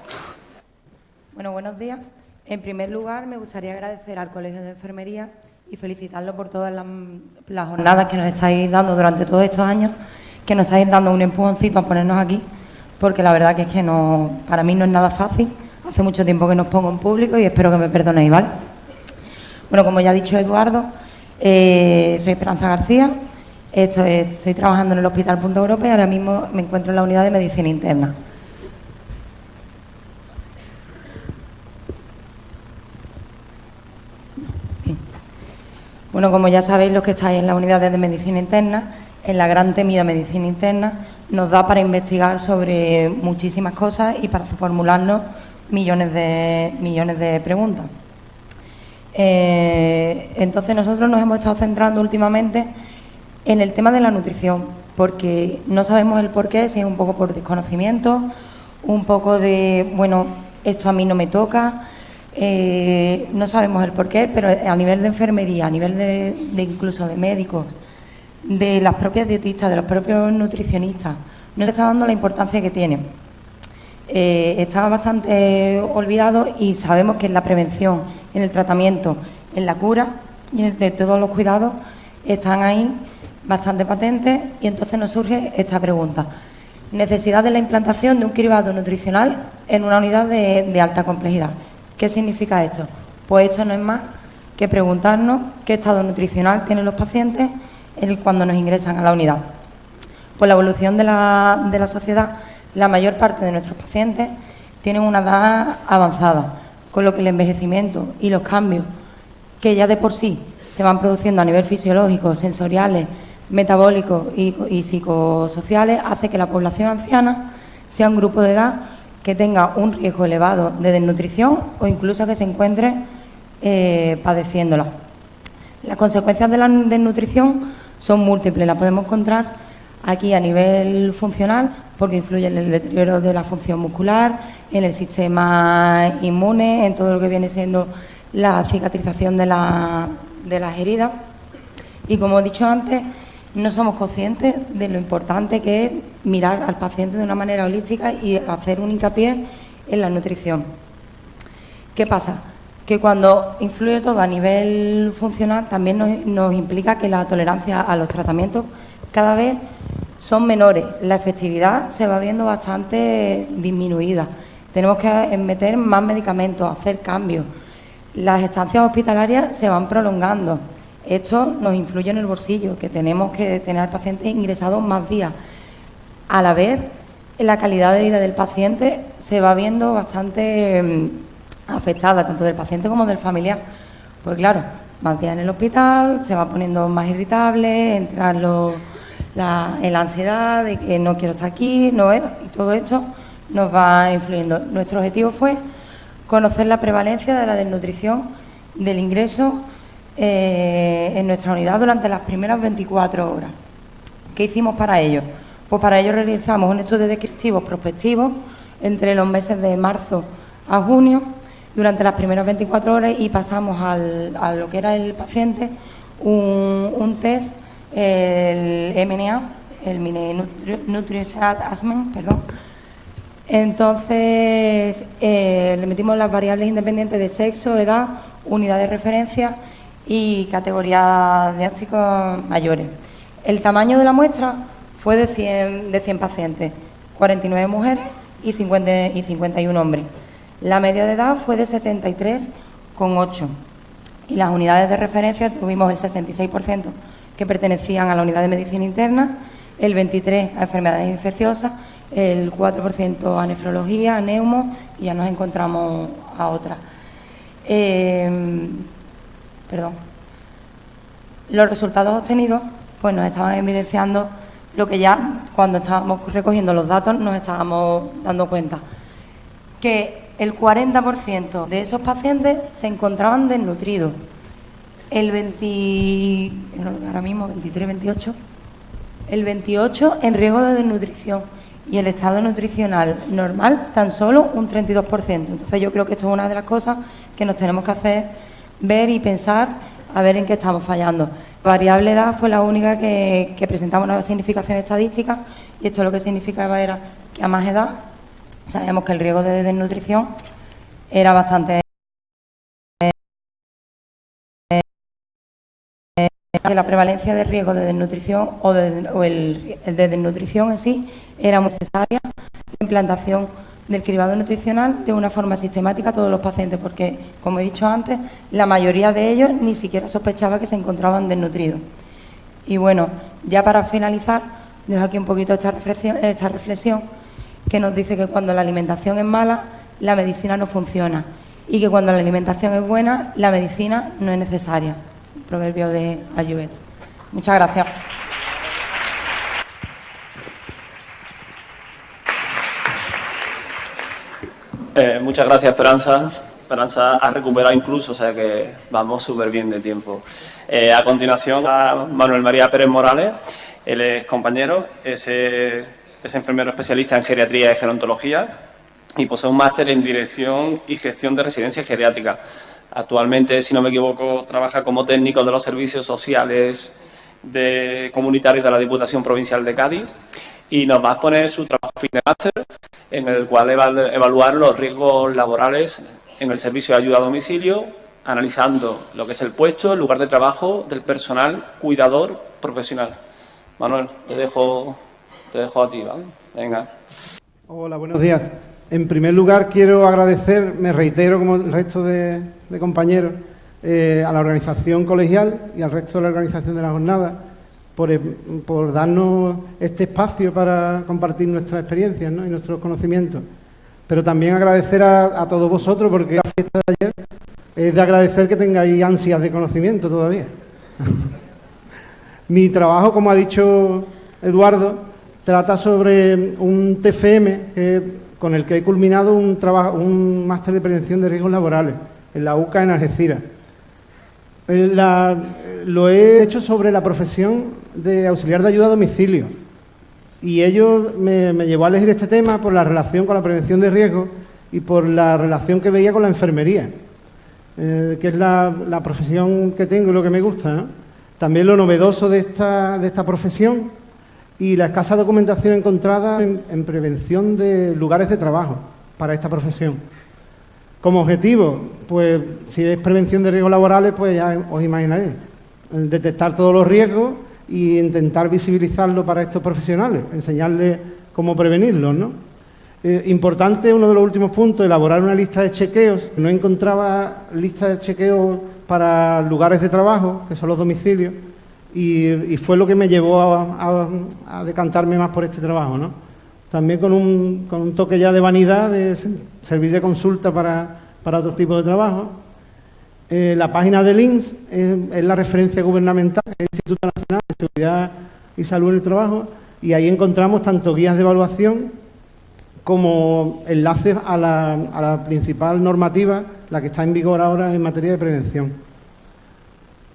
Bueno, buenos días. En primer lugar, me gustaría agradecer al Colegio de Enfermería y felicitarlo por todas las jornadas que nos estáis dando durante todos estos años, que nos estáis dando un empujoncito para ponernos aquí, porque la verdad que es que para mí no es nada fácil. Hace mucho tiempo que nos pongo en público y espero que me perdonéis, ¿vale? Bueno, como ya ha dicho Eduardo, soy Esperanza García, estoy trabajando en el Hospital Punta Europa y ahora mismo me encuentro en la unidad de medicina interna. Bueno, como ya sabéis, los que estáis en las unidades de medicina interna, en la gran temida medicina interna, nos da para investigar sobre muchísimas cosas y para formularnos millones de preguntas. Entonces, nosotros nos hemos estado centrando últimamente en el tema de la nutrición, porque no sabemos el porqué, si es un poco por desconocimiento, un poco de, bueno, esto a mí no me toca. No sabemos el porqué, pero a nivel de enfermería, a nivel de incluso de médicos, de las propias dietistas, de los propios nutricionistas, no se está dando la importancia que tiene. Está bastante olvidado y sabemos que en la prevención, en el tratamiento, en la cura y de todos los cuidados están ahí bastante patentes y entonces nos surge esta pregunta. Necesidad de la implantación de un cribado nutricional en una unidad de alta complejidad. ¿Qué significa esto? Pues esto no es más que preguntarnos qué estado nutricional tienen los pacientes cuando nos ingresan a la unidad. Por la evolución de la sociedad, la mayor parte de nuestros pacientes tienen una edad avanzada, con lo que el envejecimiento y los cambios que ya de por sí se van produciendo a nivel fisiológico, sensoriales, metabólicos y psicosociales, hace que la población anciana sea un grupo de edad que tenga un riesgo elevado de desnutrición o incluso que se encuentre padeciéndola. Las consecuencias de la desnutrición son múltiples, las podemos encontrar aquí a nivel funcional porque influye en el deterioro de la función muscular, en el sistema inmune, en todo lo que viene siendo la cicatrización de las heridas. Y como he dicho antes, no somos conscientes de lo importante que es mirar al paciente de una manera holística y hacer un hincapié en la nutrición. ¿Qué pasa? Que cuando influye todo a nivel funcional también nos implica que la tolerancia a los tratamientos cada vez son menores. La efectividad se va viendo bastante disminuida. Tenemos que meter más medicamentos, hacer cambios. Las estancias hospitalarias se van prolongando. Esto nos influye en el bolsillo, que tenemos que tener al paciente ingresado más días. A la vez, la calidad de vida del paciente se va viendo bastante afectada, tanto del paciente como del familiar. Pues claro, más días en el hospital, se va poniendo más irritable, entra la ansiedad de que no quiero estar aquí, y todo esto nos va influyendo. Nuestro objetivo fue conocer la prevalencia de la desnutrición del ingreso en nuestra unidad durante las primeras 24 horas. ¿Qué hicimos para ello? Pues para ello realizamos un estudio descriptivo prospectivo entre los meses de marzo a junio, durante las primeras 24 horas, y pasamos a lo que era el paciente un test, el MNA, el Mini Nutritional Assessment, perdón. Entonces, le metimos las variables independientes de sexo, edad, unidad de referencia y categoría diagnósticos mayores. El tamaño de la muestra fue de 100 pacientes, 49 mujeres y 51 hombres. La media de edad fue de 73,8 y las unidades de referencia tuvimos el 66% que pertenecían a la unidad de medicina interna, el 23% a enfermedades infecciosas, el 4% a nefrología, a neumo, y ya nos encontramos a otras. Los resultados obtenidos pues nos estaban evidenciando lo que ya cuando estábamos recogiendo los datos nos estábamos dando cuenta, que el 40% de esos pacientes se encontraban desnutridos, el 28% en riesgo de desnutrición y el estado nutricional normal tan solo un 32%. Entonces yo creo que esto es una de las cosas que nos tenemos que hacer ver y pensar a ver en qué estamos fallando. La variable edad fue la única que presentaba una significación estadística, y esto lo que significaba era que a más edad sabíamos que el riesgo de desnutrición era bastante. Que la prevalencia de riesgo de desnutrición o el de desnutrición en sí era muy necesaria, la implantación del cribado nutricional de una forma sistemática a todos los pacientes, porque, como he dicho antes, la mayoría de ellos ni siquiera sospechaba que se encontraban desnutridos. Y bueno, ya para finalizar, dejo aquí un poquito esta reflexión que nos dice que cuando la alimentación es mala, la medicina no funciona, y que cuando la alimentación es buena, la medicina no es necesaria. Proverbio de Ayuel. Muchas gracias. Muchas gracias, Esperanza. Esperanza ha recuperado incluso, o sea que vamos súper bien de tiempo. A continuación, a Manuel María Pérez Morales. Él es compañero, es enfermero especialista en geriatría y gerontología y posee un máster en dirección y gestión de residencias geriátricas. Actualmente, si no me equivoco, trabaja como técnico de los servicios sociales comunitarios de la Diputación Provincial de Cádiz, y nos va a exponer su trabajo fin de máster, en el cual evaluar los riesgos laborales en el servicio de ayuda a domicilio, analizando lo que es el puesto, el lugar de trabajo del personal cuidador profesional. Manuel, te dejo a ti, ¿vale? Venga. Hola, buenos días. En primer lugar, quiero agradecer, me reitero como el resto de compañeros, a la organización colegial y al resto de la organización de la jornada por darnos este espacio para compartir nuestras experiencias, ¿no?, y nuestros conocimientos. Pero también agradecer a todos vosotros, porque la fiesta de ayer es de agradecer que tengáis ansias de conocimiento todavía. Mi trabajo, como ha dicho Eduardo, trata sobre un TFM con el que he culminado un máster de prevención de riesgos laborales en la UCA en Algeciras. Lo he hecho sobre la profesión de auxiliar de ayuda a domicilio, y ello me llevó a elegir este tema por la relación con la prevención de riesgos y por la relación que veía con la enfermería, que es la profesión que tengo y lo que me gusta, ¿no? También lo novedoso de esta profesión y la escasa documentación encontrada en prevención de lugares de trabajo para esta profesión. Como objetivo, pues si es prevención de riesgos laborales, pues ya os imagináis, detectar todos los riesgos e intentar visibilizarlo para estos profesionales, enseñarles cómo prevenirlos, ¿no? Importante, uno de los últimos puntos, elaborar una lista de chequeos. No encontraba lista de chequeos para lugares de trabajo, que son los domicilios, y fue lo que me llevó a decantarme más por este trabajo, ¿no? También con un toque ya de vanidad, de servir de consulta para otros tipos de trabajo. La página del INS es la referencia gubernamental, el Instituto Nacional de Seguridad y Salud en el Trabajo, y ahí encontramos tanto guías de evaluación como enlaces a la principal normativa, la que está en vigor ahora en materia de prevención.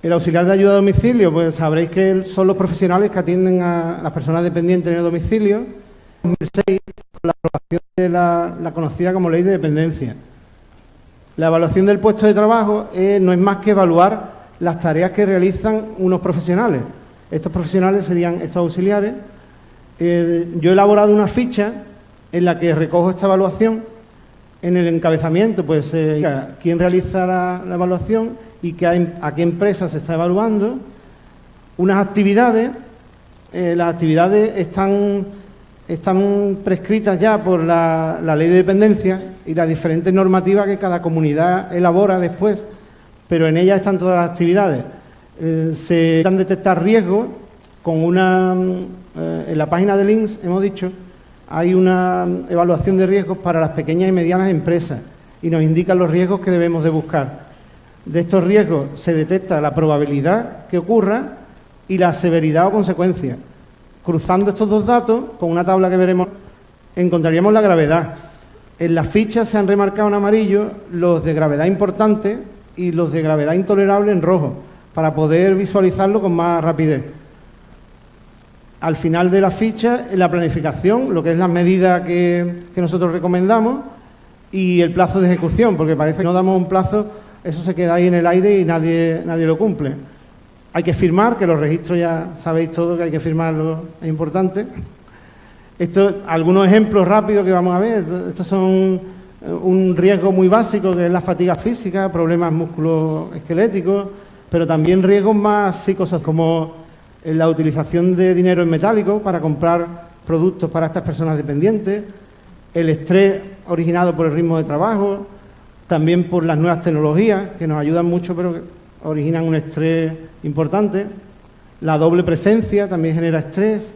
El auxiliar de ayuda a domicilio, pues sabréis que son los profesionales que atienden a las personas dependientes en el domicilio. En 2006, con la aprobación de la conocida como Ley de Dependencia. La evaluación del puesto de trabajo no es más que evaluar las tareas que realizan unos profesionales. Estos profesionales serían estos auxiliares. Yo he elaborado una ficha en la que recojo esta evaluación. En el encabezamiento, pues, quién realiza la evaluación y a qué empresa se está evaluando. Unas actividades. Las actividades están prescritas ya por la Ley de Dependencia y las diferentes normativas que cada comunidad elabora después, pero en ellas están todas las actividades. Se intentan detectar riesgos con en la página del INS, hemos dicho, hay una evaluación de riesgos para las pequeñas y medianas empresas y nos indican los riesgos que debemos de buscar. De estos riesgos se detecta la probabilidad que ocurra y la severidad o consecuencia. Cruzando estos dos datos, con una tabla que veremos, encontraríamos la gravedad. En las fichas se han remarcado en amarillo los de gravedad importante y los de gravedad intolerable en rojo, para poder visualizarlo con más rapidez. Al final de la ficha, en la planificación, lo que es las medidas que nosotros recomendamos y el plazo de ejecución, porque parece que no damos un plazo, eso se queda ahí en el aire y nadie lo cumple. Hay que firmar, que los registros ya sabéis todo que hay que firmarlo, es importante. Algunos ejemplos rápidos que vamos a ver. Estos son un riesgo muy básico, que es la fatiga física, problemas musculoesqueléticos, pero también riesgos más psicosociales, como la utilización de dinero en metálico para comprar productos para estas personas dependientes, el estrés originado por el ritmo de trabajo, también por las nuevas tecnologías, que nos ayudan mucho, pero que originan un estrés importante. La doble presencia también genera estrés.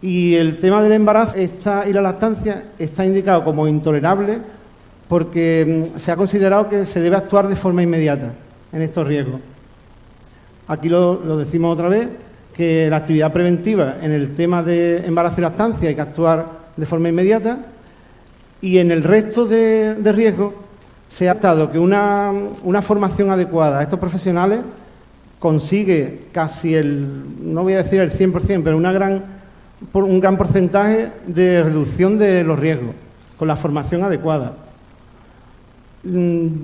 Y el tema del embarazo y la lactancia está indicado como intolerable porque se ha considerado que se debe actuar de forma inmediata en estos riesgos. Aquí lo decimos otra vez, que la actividad preventiva en el tema de embarazo y lactancia hay que actuar de forma inmediata, y en el resto de riesgos se ha adaptado que una formación adecuada a estos profesionales consigue casi no voy a decir el 100%, pero un gran porcentaje de reducción de los riesgos con la formación adecuada.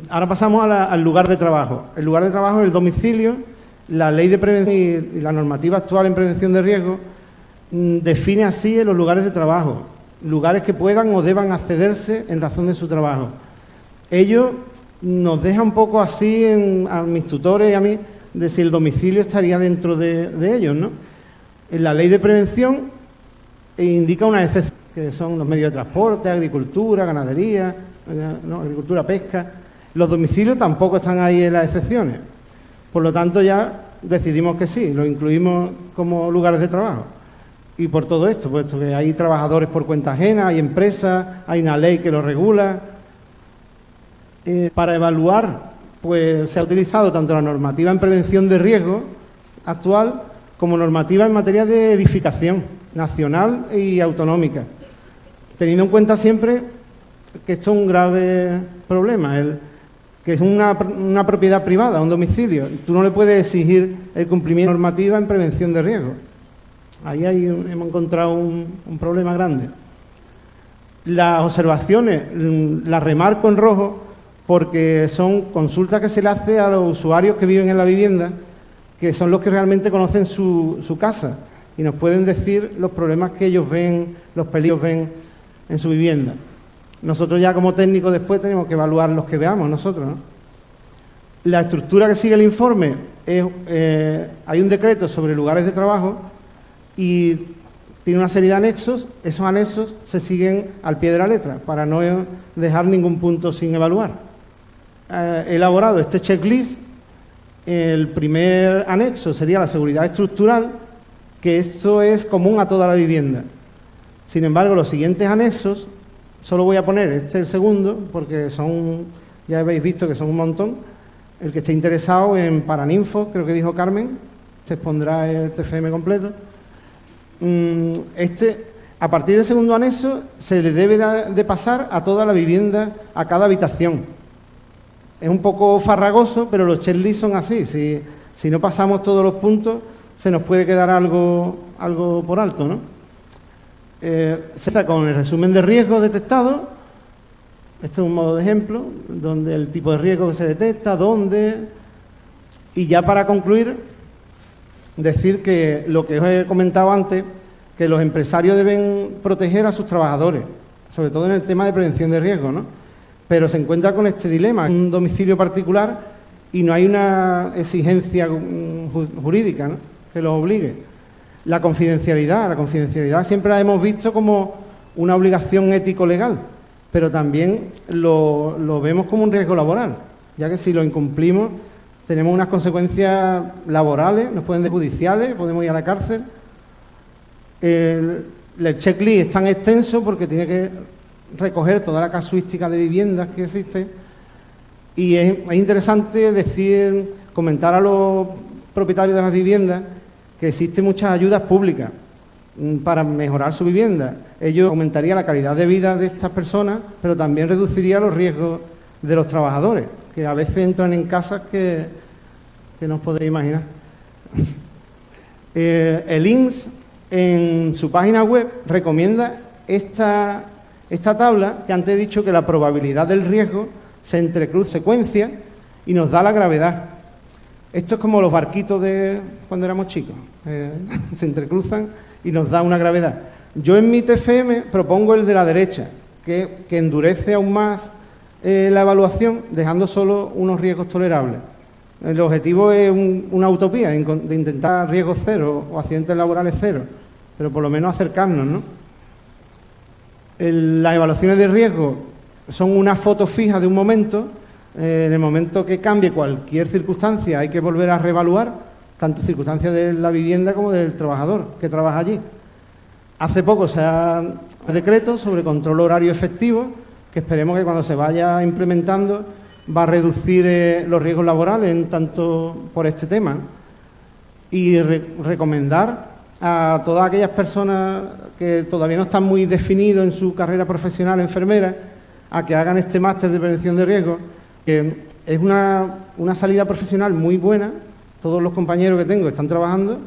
Ahora pasamos al lugar de trabajo. El lugar de trabajo es el domicilio. La Ley de Prevención y la normativa actual en prevención de riesgos define así los lugares de trabajo, lugares que puedan o deban accederse en razón de su trabajo. Ello nos deja un poco así a mis tutores y a mí de si el domicilio estaría dentro de ellos, ¿no? En la Ley de Prevención indica una excepción, que son los medios de transporte, agricultura, ganadería, agricultura, pesca. Los domicilios tampoco están ahí en las excepciones. Por lo tanto, ya decidimos que sí, lo incluimos como lugares de trabajo. Y por todo esto, puesto que hay trabajadores por cuenta ajena, hay empresas, hay una ley que lo regula. Para evaluar, pues se ha utilizado tanto la normativa en prevención de riesgo actual como normativa en materia de edificación nacional y autonómica, teniendo en cuenta siempre que esto es un grave problema, que es una propiedad privada, un domicilio. Tú no le puedes exigir el cumplimiento de normativa en prevención de riesgo. Ahí hemos encontrado un problema grande. Las observaciones las remarco en rojo porque son consultas que se le hace a los usuarios que viven en la vivienda, que son los que realmente conocen su casa y nos pueden decir los problemas que ellos ven, los peligros ven en su vivienda. Nosotros ya como técnicos después tenemos que evaluar los que veamos nosotros, ¿no? La estructura que sigue el informe es, hay un decreto sobre lugares de trabajo y tiene una serie de anexos, esos anexos se siguen al pie de la letra para no dejar ningún punto sin evaluar. He elaborado este checklist. El primer anexo sería la seguridad estructural, que esto es común a toda la vivienda. Sin embargo, los siguientes anexos, solo voy a poner el segundo, porque ya habéis visto que son un montón. El que esté interesado en Paraninfo, creo que dijo Carmen, se expondrá el TFM completo. A partir del segundo anexo se le debe de pasar a toda la vivienda, a cada habitación. Es un poco farragoso, pero los checklists son así. Si no pasamos todos los puntos, se nos puede quedar algo por alto, ¿no? Se empieza con el resumen de riesgos detectados. Este es un modo de ejemplo, donde el tipo de riesgo que se detecta, dónde. Y ya para concluir, decir que lo que os he comentado antes, que los empresarios deben proteger a sus trabajadores, sobre todo en el tema de prevención de riesgos, ¿no? Pero se encuentra con este dilema, un domicilio particular y no hay una exigencia jurídica, ¿no?, que los obligue. La confidencialidad siempre la hemos visto como una obligación ético-legal, pero también lo vemos como un riesgo laboral, ya que si lo incumplimos tenemos unas consecuencias laborales, nos pueden ser judiciales, podemos ir a la cárcel. El checklist es tan extenso porque tiene que recoger toda la casuística de viviendas que existe y es interesante comentar a los propietarios de las viviendas que existen muchas ayudas públicas para mejorar su vivienda. Ello aumentaría la calidad de vida de estas personas, pero también reduciría los riesgos de los trabajadores, que a veces entran en casas que no os podréis imaginar. El INS, en su página web, recomienda esta tabla, que antes he dicho que la probabilidad del riesgo se secuencia y nos da la gravedad. Esto es como los barquitos de cuando éramos chicos, se entrecruzan y nos da una gravedad. Yo en mi TFM propongo el de la derecha, que endurece aún más la evaluación, dejando solo unos riesgos tolerables. El objetivo es una utopía, de intentar riesgos cero o accidentes laborales cero, pero por lo menos acercarnos, ¿no? Las evaluaciones de riesgo son una foto fija de un momento. En el momento que cambie cualquier circunstancia hay que volver a reevaluar, tanto circunstancias de la vivienda como del trabajador que trabaja allí. Hace poco se ha decreto sobre control horario efectivo, que esperemos que cuando se vaya implementando va a reducir los riesgos laborales en tanto por este tema. Y recomendar a todas aquellas personas que todavía no están muy definidos en su carrera profesional enfermera a que hagan este máster de prevención de riesgos, que es una salida profesional muy buena. Todos los compañeros que tengo están trabajando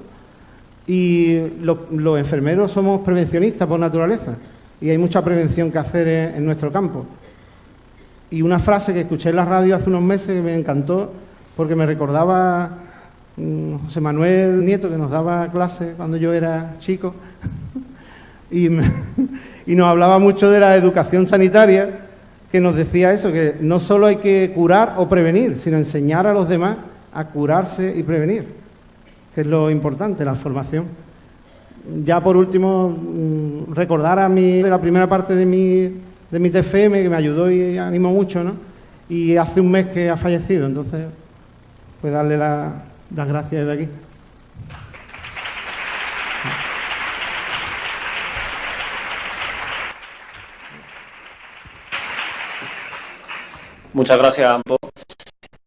y los enfermeros somos prevencionistas por naturaleza y hay mucha prevención que hacer en nuestro campo. Y una frase que escuché en la radio hace unos meses que me encantó porque me recordaba José Manuel Nieto, que nos daba clase cuando yo era chico y nos hablaba mucho de la educación sanitaria, que nos decía eso, que no solo hay que curar o prevenir, sino enseñar a los demás a curarse y prevenir, que es lo importante, la formación. Ya por último, recordar a mí de la primera parte de mi TFM, que me ayudó y animó mucho, ¿no? Y hace un mes que ha fallecido, entonces, pues darle las gracias desde aquí. Muchas gracias a ambos.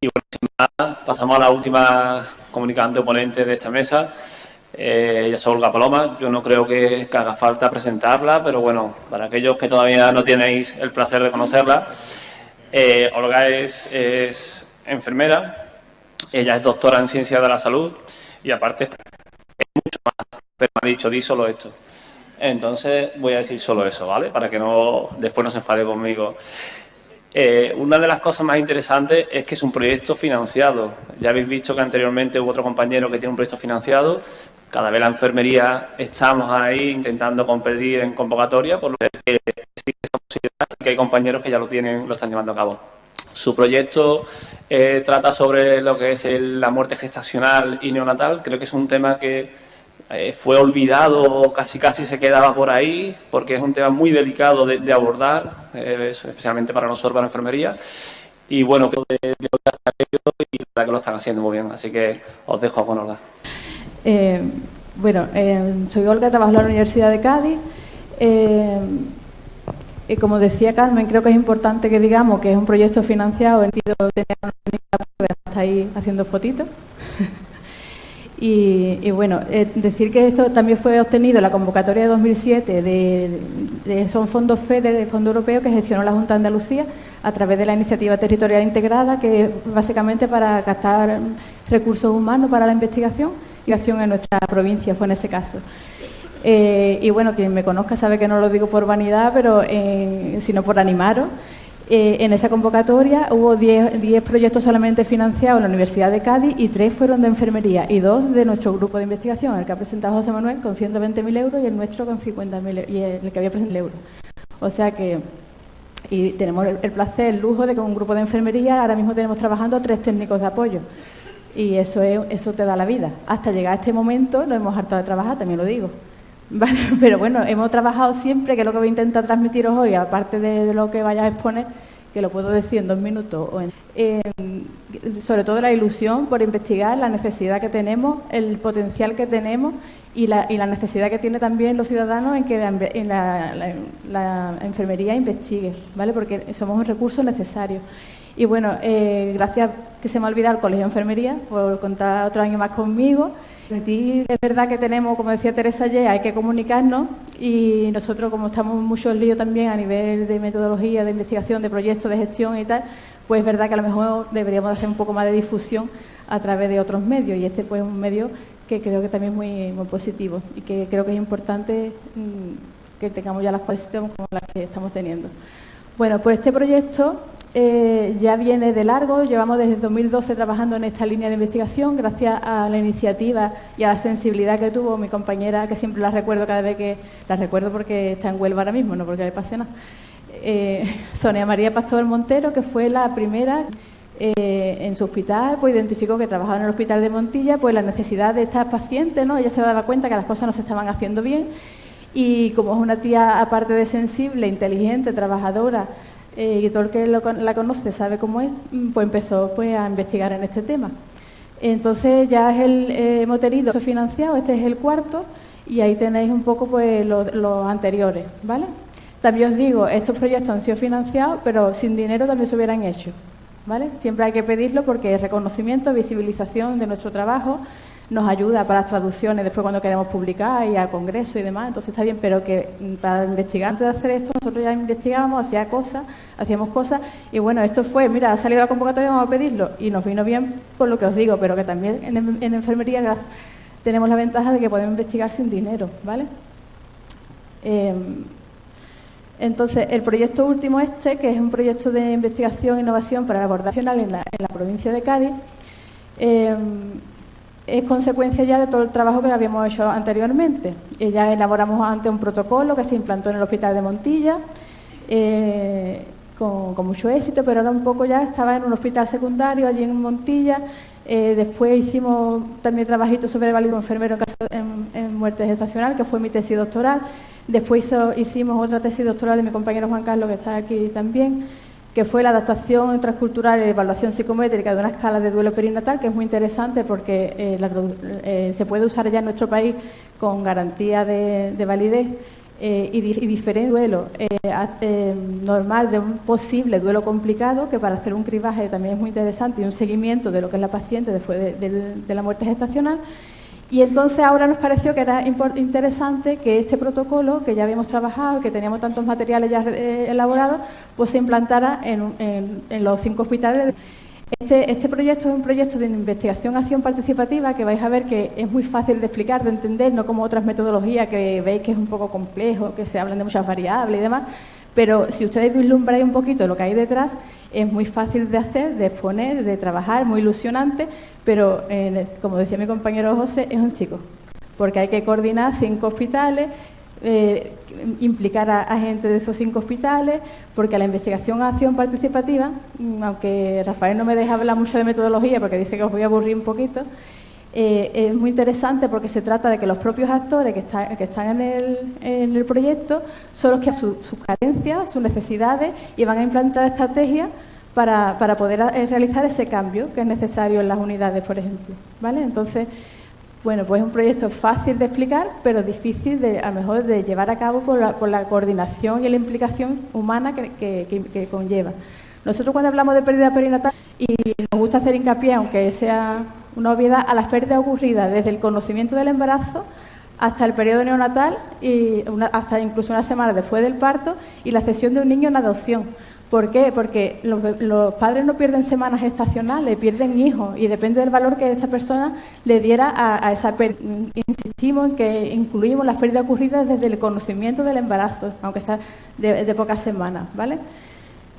Y bueno, sin más, pasamos a la última comunicante o ponente de esta mesa. Ella es Olga Paloma. Yo no creo que haga falta presentarla, pero bueno, para aquellos que todavía no tenéis el placer de conocerla, Olga es enfermera, ella es doctora en Ciencias de la Salud y aparte es mucho más, pero me ha dicho, di solo esto. Entonces voy a decir solo eso, ¿vale? Para que después no se enfade conmigo. Una de las cosas más interesantes es que es un proyecto financiado. Ya habéis visto que anteriormente hubo otro compañero que tiene un proyecto financiado. Cada vez la enfermería estamos ahí intentando competir en convocatoria, por lo que existe esta posibilidad y que hay compañeros que ya lo están llevando a cabo. Su proyecto trata sobre lo que es la muerte gestacional y neonatal. Creo que es un tema que fue olvidado, casi se quedaba por ahí, porque es un tema muy delicado de abordar, especialmente para nosotros, para la enfermería. Y bueno, creo que y la verdad que lo están haciendo muy bien, así que os dejo con Olga. Soy Olga, trabajo en la Universidad de Cádiz. Y como decía Carmen, creo que es importante que digamos que es un proyecto financiado en sentido de tener una que está ahí haciendo fotitos. Y bueno, decir que esto también fue obtenido en la convocatoria de 2007 son fondos FEDER, el Fondo Europeo que gestionó la Junta de Andalucía a través de la Iniciativa Territorial Integrada, que es básicamente para captar recursos humanos para la investigación y acción en nuestra provincia, fue en ese caso. Y bueno, quien me conozca sabe que no lo digo por vanidad, pero sino por animaros. En esa convocatoria hubo 10 proyectos solamente financiados en la Universidad de Cádiz y 3 fueron de enfermería y 2 de nuestro grupo de investigación, el que ha presentado José Manuel con 120.000 euros y el nuestro con 50.000 y el que había presentado euros. O sea que y tenemos el placer, el lujo de que un grupo de enfermería ahora mismo tenemos trabajando 3 técnicos de apoyo y eso te da la vida. Hasta llegar a este momento lo hemos hartado de trabajar, también lo digo. Vale, pero bueno, hemos trabajado siempre, que es lo que voy a intentar transmitiros hoy, aparte de lo que vaya a exponer, que lo puedo decir en 2 minutos, sobre todo la ilusión por investigar, la necesidad que tenemos, el potencial que tenemos y la necesidad que tienen también los ciudadanos en que la enfermería investigue, ¿vale? Porque somos un recurso necesario. Y bueno, gracias, que se me ha olvidado, el Colegio de Enfermería, por contar otro año más conmigo. Es verdad que tenemos, como decía Teresa ayer, hay que comunicarnos y nosotros, como estamos en muchos líos también a nivel de metodología, de investigación, de proyectos, de gestión y tal, pues es verdad que a lo mejor deberíamos hacer un poco más de difusión a través de otros medios y este pues es un medio que creo que también es muy, muy positivo y que creo que es importante que tengamos ya las cuestiones como las que estamos teniendo. Bueno, pues este proyecto ya viene de largo, llevamos desde 2012 trabajando en esta línea de investigación gracias a la iniciativa y a la sensibilidad que tuvo mi compañera, que siempre la recuerdo cada vez que la recuerdo porque está en Huelva ahora mismo, no porque le pase nada, Sonia María Pastor Montero, que fue la primera en su hospital, pues identificó que trabajaba en el hospital de Montilla, pues la necesidad de estas pacientes, ¿no? Ella se daba cuenta que las cosas no se estaban haciendo bien y como es una tía aparte de sensible, inteligente, trabajadora, y todo el que la conoce sabe cómo es, pues empezó pues a investigar en este tema. Entonces ya hemos tenido financiado, este es el 4º, y ahí tenéis un poco pues los anteriores, ¿vale? También os digo, estos proyectos han sido financiados, pero sin dinero también se hubieran hecho, ¿vale? Siempre hay que pedirlo porque el reconocimiento, visibilización de nuestro trabajo nos ayuda para las traducciones después cuando queremos publicar y al congreso y demás, entonces está bien, pero que para investigar, antes de hacer esto, nosotros ya investigábamos, hacíamos cosas, y bueno, esto fue, mira, ha salido la convocatoria, vamos a pedirlo, y nos vino bien por lo que os digo, pero que también en enfermería tenemos la ventaja de que podemos investigar sin dinero, ¿vale? Entonces, el proyecto último que es un proyecto de investigación e innovación para la abordación en la provincia de Cádiz, es consecuencia ya de todo el trabajo que habíamos hecho anteriormente. Ya elaboramos antes un protocolo que se implantó en el hospital de Montilla, con mucho éxito, pero ahora un poco ya estaba en un hospital secundario allí en Montilla. Después hicimos también trabajitos sobre el válido enfermero en muerte gestacional, que fue mi tesis doctoral. Después hicimos otra tesis doctoral de mi compañero Juan Carlos, que está aquí también, que fue la adaptación transcultural y evaluación psicométrica de una escala de duelo perinatal, que es muy interesante porque se puede usar ya en nuestro país con garantía de validez y diferente duelo normal de un posible duelo complicado, que para hacer un cribaje también es muy interesante y un seguimiento de lo que es la paciente después de la muerte gestacional. Y entonces ahora nos pareció que era interesante que este protocolo, que ya habíamos trabajado, que teníamos tantos materiales ya elaborados, pues se implantara en los 5 hospitales. Este proyecto es un proyecto de investigación-acción participativa que vais a ver que es muy fácil de explicar, de entender, no como otras metodologías que veis que es un poco complejo, que se hablan de muchas variables y demás, pero si ustedes vislumbráis un poquito lo que hay detrás, es muy fácil de hacer, de exponer, de trabajar, muy ilusionante, pero como decía mi compañero José, es un chico, porque hay que coordinar 5 hospitales, implicar a gente de esos 5 hospitales, porque la investigación-acción participativa, aunque Rafael no me deja hablar mucho de metodología porque dice que os voy a aburrir un poquito, Es muy interesante porque se trata de que los propios actores que están en el proyecto son los que sus carencias, sus necesidades, y van a implantar estrategias para poder realizar ese cambio que es necesario en las unidades, por ejemplo, ¿vale? Entonces, bueno, pues es un proyecto fácil de explicar, pero difícil a lo mejor de llevar a cabo por la coordinación y la implicación humana que conlleva. Nosotros cuando hablamos de pérdida perinatal, y nos gusta hacer hincapié, aunque sea una obviedad, a las pérdidas ocurridas desde el conocimiento del embarazo hasta el periodo neonatal y hasta incluso una semana después del parto y la cesión de un niño en adopción. ¿Por qué? Porque los padres no pierden semanas gestacionales, pierden hijos, y depende del valor que esa persona le diera a esa pérdida. Insistimos en que incluimos las pérdidas ocurridas desde el conocimiento del embarazo, aunque sea de pocas semanas, ¿vale?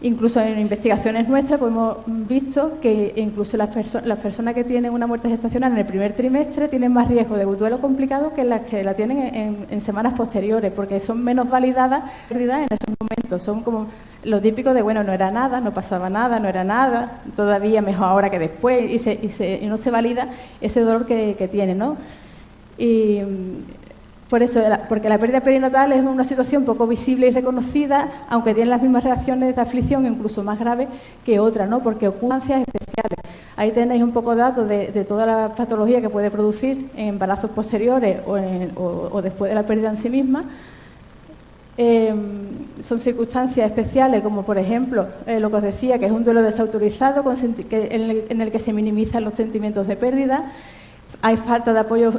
Incluso en investigaciones nuestras pues hemos visto que incluso las personas que tienen una muerte gestacional en el primer trimestre tienen más riesgo de duelo complicado que las que la tienen en semanas posteriores, porque son menos validadas en esos momentos. Son como lo típico de, bueno, no era nada, no pasaba nada, no era nada, todavía mejor ahora que después, y no se valida ese dolor que tiene, ¿no? Y por eso, porque la pérdida perinatal es una situación poco visible y reconocida, aunque tiene las mismas reacciones de aflicción, incluso más graves que otras, ¿no? Porque ocurren circunstancias especiales. Ahí tenéis un poco de datos de toda la patología que puede producir en embarazos posteriores o después de la pérdida en sí misma. Son circunstancias especiales, como por ejemplo lo que os decía, que es un duelo desautorizado en el que se minimizan los sentimientos de pérdida. Hay falta de apoyo,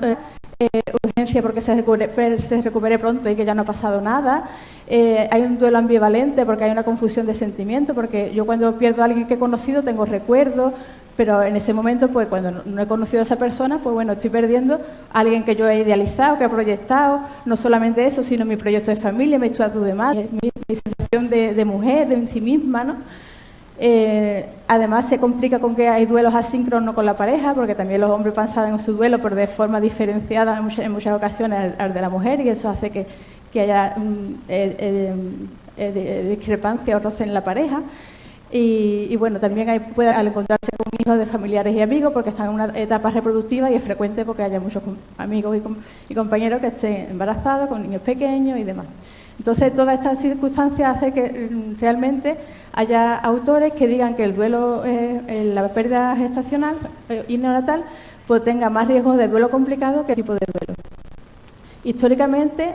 urgencia porque se recupere pronto y que ya no ha pasado nada. Hay un duelo ambivalente porque hay una confusión de sentimientos, porque yo cuando pierdo a alguien que he conocido tengo recuerdos, pero en ese momento, pues cuando no he conocido a esa persona, pues bueno, estoy perdiendo a alguien que yo he idealizado, que he proyectado, no solamente eso, sino mi proyecto de familia, mi estatus de madre, mi sensación de mujer, de en sí misma, ¿no? Además se complica con que hay duelos asíncronos con la pareja, porque también los hombres pasan en su duelo, pero de forma diferenciada en muchas ocasiones al de la mujer, y eso hace que haya discrepancia o roce en la pareja. Y bueno, también al encontrarse con hijos de familiares y amigos, porque están en una etapa reproductiva y es frecuente porque haya muchos amigos y compañeros que estén embarazados, con niños pequeños y demás. Entonces, todas estas circunstancias hacen que realmente haya autores que digan que el duelo, la pérdida gestacional y neonatal, pues tenga más riesgo de duelo complicado que tipo de duelo. Históricamente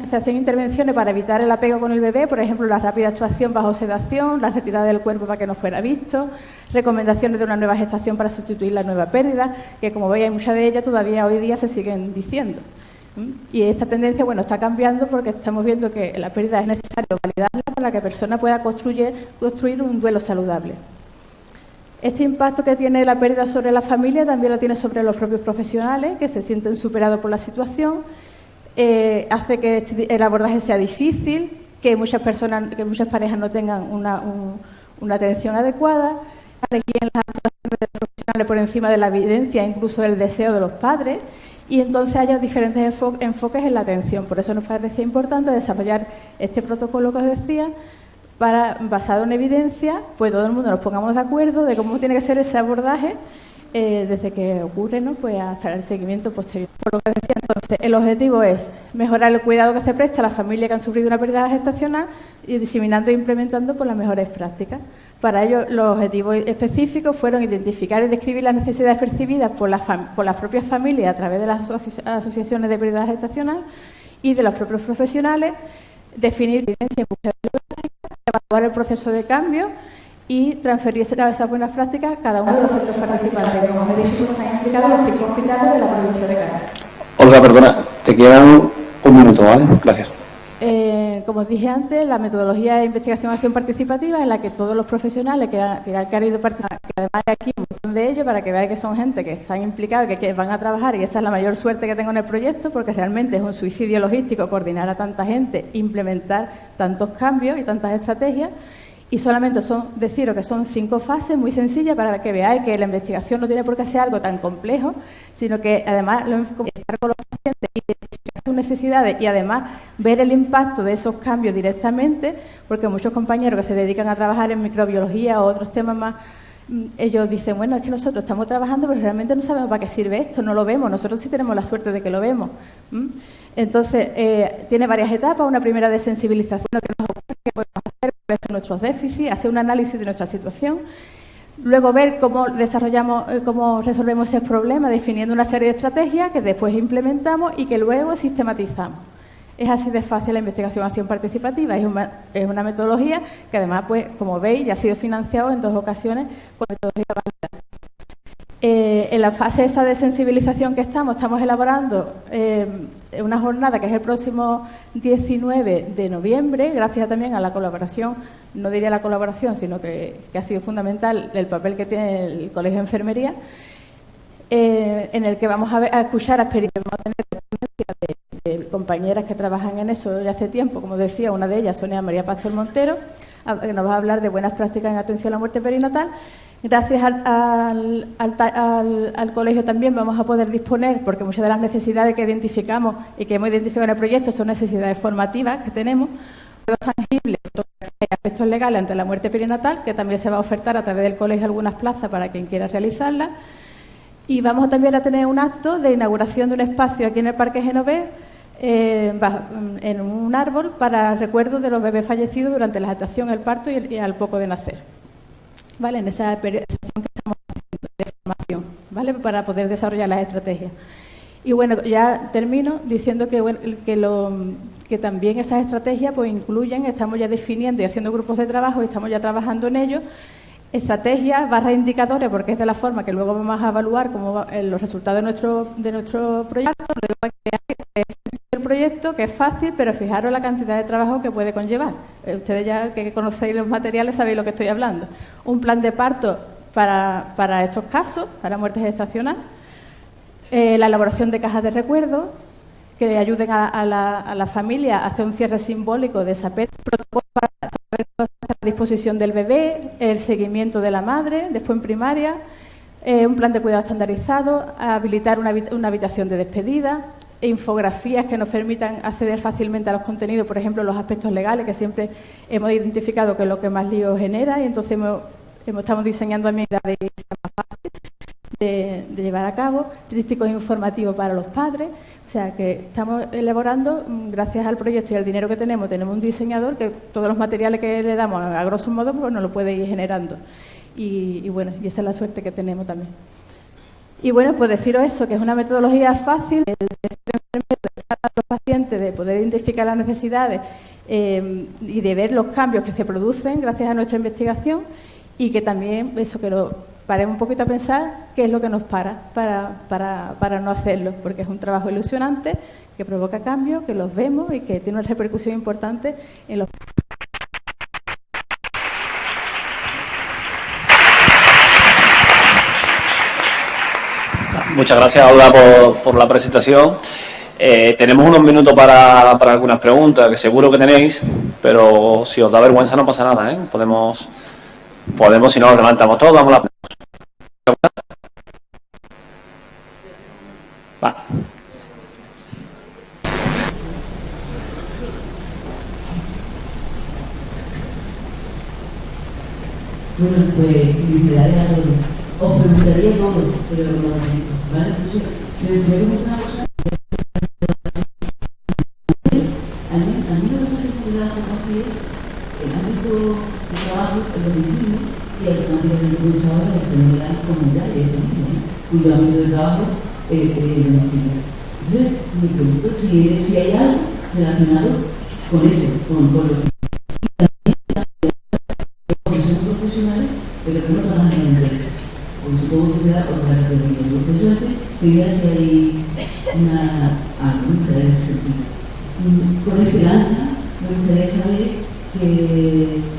se hacían intervenciones para evitar el apego con el bebé, por ejemplo, la rápida extracción bajo sedación, la retirada del cuerpo para que no fuera visto, recomendaciones de una nueva gestación para sustituir la nueva pérdida, que como veis hay muchas de ellas todavía hoy día se siguen diciendo. Y esta tendencia, bueno, está cambiando porque estamos viendo que la pérdida es necesario validarla para que la persona pueda construir un duelo saludable. Este impacto que tiene la pérdida sobre la familia también lo tiene sobre los propios profesionales, que se sienten superados por la situación, hace que el abordaje sea difícil, que muchas parejas no tengan una atención adecuada, requieren las actuaciones profesionales por encima de la evidencia, incluso del deseo de los padres, y entonces haya diferentes enfoques en la atención. Por eso nos parecía importante desarrollar este protocolo que os decía, basado en evidencia, pues todo el mundo nos pongamos de acuerdo de cómo tiene que ser ese abordaje desde que ocurre, ¿no? Pues hasta el seguimiento posterior. Por lo que decía entonces, el objetivo es mejorar el cuidado que se presta a las familias que han sufrido una pérdida gestacional y diseminando e implementando por las mejores prácticas. Para ello, los objetivos específicos fueron identificar y describir las necesidades percibidas por las propias familias a través de las asociaciones de pérdida gestacional y de los propios profesionales, definir evidencia en búsqueda bibliográfica, evaluar el proceso de cambio y transferir esas buenas prácticas a cada uno de los centros participantes. Como os he dicho, están implicados los 5 hospitales de la provincia de Cádiz. Olga, perdona, te quedan un minuto, ¿vale? Gracias. Como os dije antes, la metodología de investigación-acción participativa en la que todos los profesionales que han querido participar, que además hay aquí un montón de ellos, para que veáis que son gente que están implicados, que van a trabajar, y esa es la mayor suerte que tengo en el proyecto, porque realmente es un suicidio logístico coordinar a tanta gente, implementar tantos cambios y tantas estrategias. Y solamente deciros que son 5 fases muy sencillas para que veáis que la investigación no tiene por qué ser algo tan complejo, sino que además estar con los pacientes, identificar sus necesidades y además ver el impacto de esos cambios directamente, porque muchos compañeros que se dedican a trabajar en microbiología o otros temas más ellos dicen, bueno, es que nosotros estamos trabajando, pero realmente no sabemos para qué sirve esto, no lo vemos, nosotros sí tenemos la suerte de que lo vemos. Entonces, tiene varias etapas, una primera de sensibilización, que nos ocurre, qué podemos hacer, cuáles son nuestros déficits, hacer un análisis de nuestra situación, luego ver cómo desarrollamos, cómo resolvemos ese problema, definiendo una serie de estrategias que después implementamos y que luego sistematizamos. Es así de fácil la investigación-acción participativa, es una metodología que además, pues, como veis, ya ha sido financiado en 2 ocasiones con metodología válida. En la fase esa de sensibilización que estamos elaborando una jornada que es el próximo 19 de noviembre, gracias también a la colaboración, no diría la colaboración, sino que ha sido fundamental el papel que tiene el Colegio de Enfermería, en el que vamos a escuchar, a tener de compañeras que trabajan en eso ya hace tiempo, como decía, una de ellas, Sonia María Pastor Montero, que nos va a hablar de buenas prácticas en atención a la muerte perinatal. Gracias al colegio también vamos a poder disponer, porque muchas de las necesidades que identificamos y que hemos identificado en el proyecto son necesidades formativas que tenemos, tangibles, aspectos legales ante la muerte perinatal, que también se va a ofertar a través del colegio algunas plazas para quien quiera realizarlas. Y vamos también a tener un acto de inauguración de un espacio aquí en el Parque Genovés, en un árbol, para recuerdo de los bebés fallecidos durante la gestación, el parto y al poco de nacer. ¿Vale? En esa periodización que estamos haciendo de formación, ¿vale? Para poder desarrollar las estrategias. Y bueno, ya termino diciendo que también esas estrategias pues incluyen, estamos ya definiendo y haciendo grupos de trabajo, y estamos ya trabajando en ello, estrategias / indicadores, porque es de la forma que luego vamos a evaluar cómo los resultados de nuestro proyecto. Es el proyecto, que es fácil, pero fijaros la cantidad de trabajo que puede conllevar. Ustedes ya que conocéis los materiales sabéis lo que estoy hablando. Un plan de parto para estos casos, para muerte gestacional, la elaboración de cajas de recuerdos que le ayuden a la familia a hacer un cierre simbólico de esa pérdida, protocolo para a disposición del bebé, el seguimiento de la madre, después en primaria, un plan de cuidado estandarizado, habilitar una habitación de despedida, infografías que nos permitan acceder fácilmente a los contenidos, por ejemplo, los aspectos legales, que siempre hemos identificado que es lo que más lío genera, y entonces estamos diseñando a medida de más fácil de llevar a cabo, trípticos informativos para los padres. O sea, que estamos elaborando, gracias al proyecto y al dinero que tenemos un diseñador que todos los materiales que le damos, a grosso modo, pues nos lo puede ir generando. Y bueno, y esa es la suerte que tenemos también. Y bueno, pues deciros eso, que es una metodología fácil de ser enfermero, de estar a los pacientes, de poder identificar las necesidades y de ver los cambios que se producen gracias a nuestra investigación, y que también eso, que lo paremos un poquito a pensar qué es lo que nos para no hacerlo, porque es un trabajo ilusionante, que provoca cambios, que los vemos y que tiene una repercusión importante en los... Muchas gracias, Olga, por la presentación. Tenemos unos minutos para algunas preguntas, que seguro que tenéis, pero si os da vergüenza no pasa nada, ¿eh? Podemos si no, nos levantamos todos, damos la... Va. Bueno, pues felicidades a todos. Os preguntaría todo, pero no da tiempo, ¿vale? Entonces, me gustaría comentar una cosa. A mí me gusta que me da así el ámbito de trabajo, el domicilio y el ámbito de pensado de la enfermedad comunitaria también, cuyo ámbito de trabajo es el domicilio. Entonces, me pregunto si hay algo relacionado con eso, con lo que son profesionales, pero que no trabajan en la empresa. Pues supongo que será otra categoría. Entonces, quería si hay algo en ese sentido. Con esperanza, me gustaría saber que,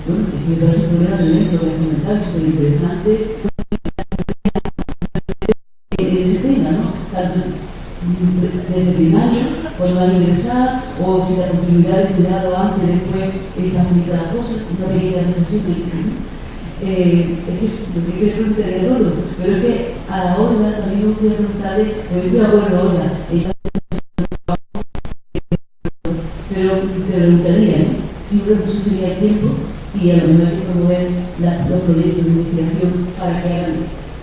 bueno, que me parece un problema también, lo que has comentado, es súper interesante ese tema, ¿no? Tanto desde primario, cuando van a ingresar, o si la continuidad de cuidado antes, después, facilita las cosas, una pequeña reflexión que es que lo que quiero preguntar es todo, pero es que a Olga también me gustaría preguntarle, porque estoy de acuerdo, Olga, pero te preguntaría, ¿no? Si un recurso sería el tiempo, y a lo mejor hay que promover los proyectos de investigación para que hagan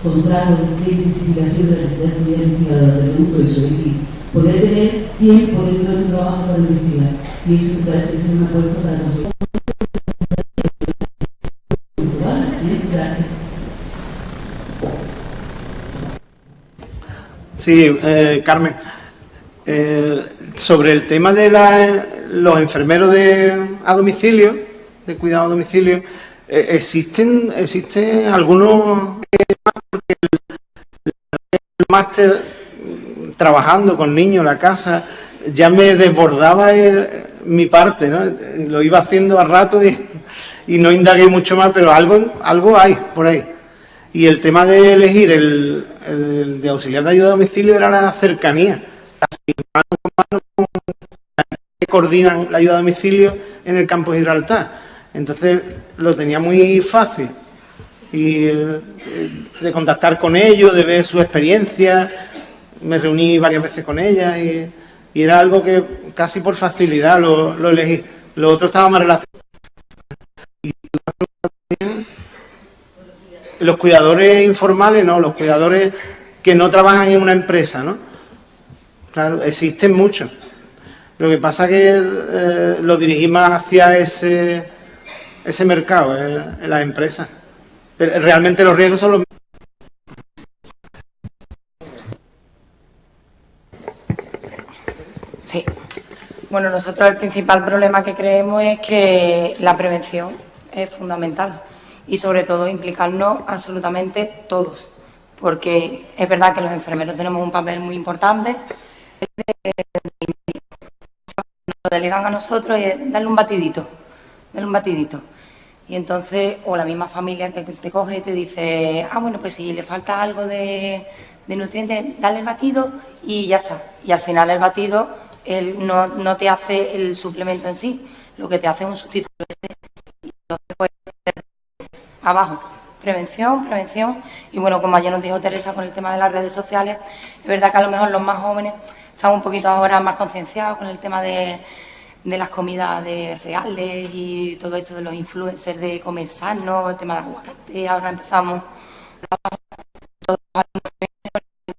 contratos de intensificación de la actividad investigadora. Te pregunto eso, y si poder tener tiempo dentro de tu trabajo para investigar, si eso me parece que es una apuesta para nosotros. Gracias. Sí, Carmen, sobre el tema de los enfermeros a domicilio, de cuidado a domicilio, existen algunos, porque el máster trabajando con niños en la casa ya me desbordaba mi parte, ¿no? Lo iba haciendo a rato y no indagué mucho más, pero algo hay por ahí. Y el tema de elegir el de auxiliar de ayuda a domicilio era la cercanía, casi mano con mano que coordinan la ayuda a domicilio en el campo de Gibraltar. Entonces lo tenía muy fácil y de contactar con ellos, de ver su experiencia. Me reuní varias veces con ellas y era algo que casi por facilidad lo elegí. Lo otro estaba más relacionado. Y los cuidadores informales, no, los cuidadores que no trabajan en una empresa, ¿no? Claro, existen muchos. Lo que pasa es que lo dirigí más hacia ese mercado, en las empresas. Realmente los riesgos son los mismos. Sí. Bueno, nosotros el principal problema que creemos es que la prevención es fundamental y sobre todo implicarnos absolutamente todos, porque es verdad que los enfermeros tenemos un papel muy importante. Lo delegan a nosotros y es darle un batidito. Y entonces, o la misma familia que te coge y te dice, bueno, pues si le falta algo de nutrientes, dale el batido y ya está. Y al final el batido no te hace el suplemento en sí, lo que te hace es un sustituto. Y entonces, pues, abajo, prevención. Y bueno, como ayer nos dijo Teresa con el tema de las redes sociales, es verdad que a lo mejor los más jóvenes están un poquito ahora más concienciados con el tema de las comidas reales y todo esto de los influencers de comer sano, el tema de aguacate. Ahora empezamos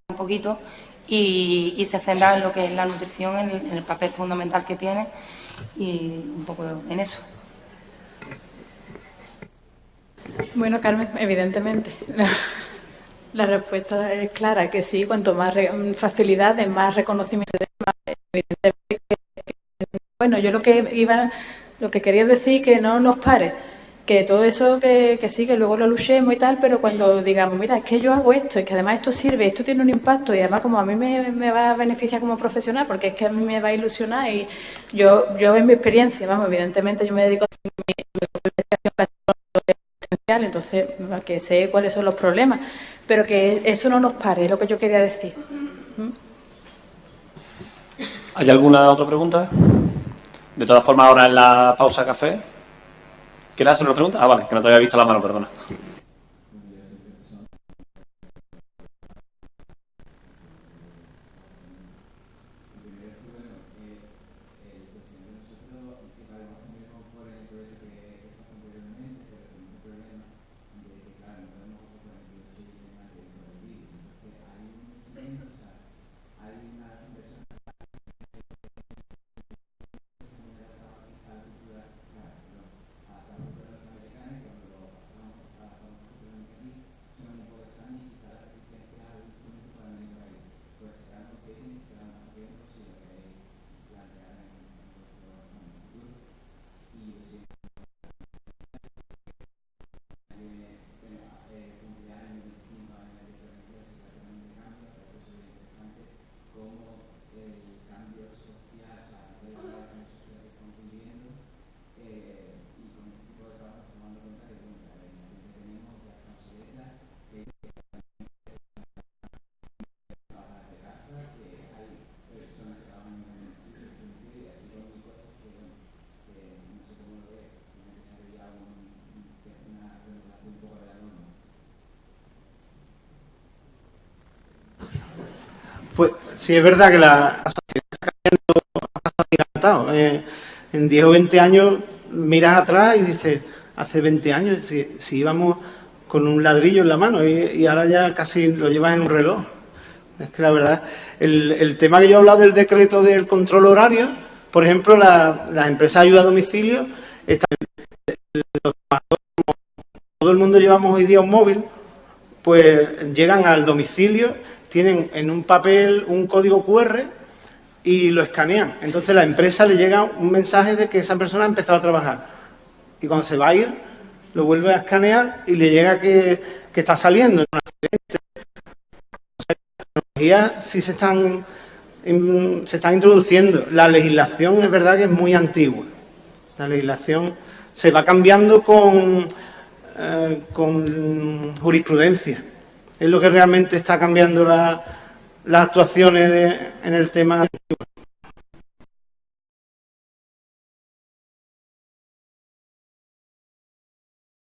un poquito y se centra en lo que es la nutrición, en el papel fundamental que tiene y un poco en eso. Bueno, Carmen, evidentemente la respuesta es clara, que sí, cuanto más facilidades, más reconocimiento, más evidentemente. Bueno, yo lo que quería decir que no nos pare, que todo eso que sí, que luego lo luchemos y tal, pero cuando digamos, mira, es que yo hago esto, es que además esto sirve, esto tiene un impacto y además como a mí me va a beneficiar como profesional, porque es que a mí me va a ilusionar y yo en mi experiencia, vamos, evidentemente yo me dedico a mi investigación casi esencial, entonces que sé cuáles son los problemas, pero que eso no nos pare, es lo que yo quería decir. ¿Hay alguna otra pregunta? De todas formas, ahora en la pausa café. ¿Quieres hacer una pregunta? Vale, que no te había visto la mano, perdona. Pues sí, es verdad que la sociedad está cambiando adelantado. En 10 o 20 años miras atrás y dices, hace 20 años, si íbamos con un ladrillo en la mano y ahora ya casi lo llevas en un reloj. Es que la verdad, el tema que yo he hablado del decreto del control horario, por ejemplo, las empresas de ayuda a domicilio, todo el mundo llevamos hoy día un móvil, pues llegan al domicilio, tienen en un papel un código QR y lo escanean. Entonces la empresa le llega un mensaje de que esa persona ha empezado a trabajar. Y cuando se va a ir, lo vuelve a escanear y le llega que está saliendo. Las tecnologías sí se están introduciendo. La legislación es verdad que es muy antigua. La legislación se va cambiando con jurisprudencia. Es lo que realmente está cambiando las actuaciones en el tema.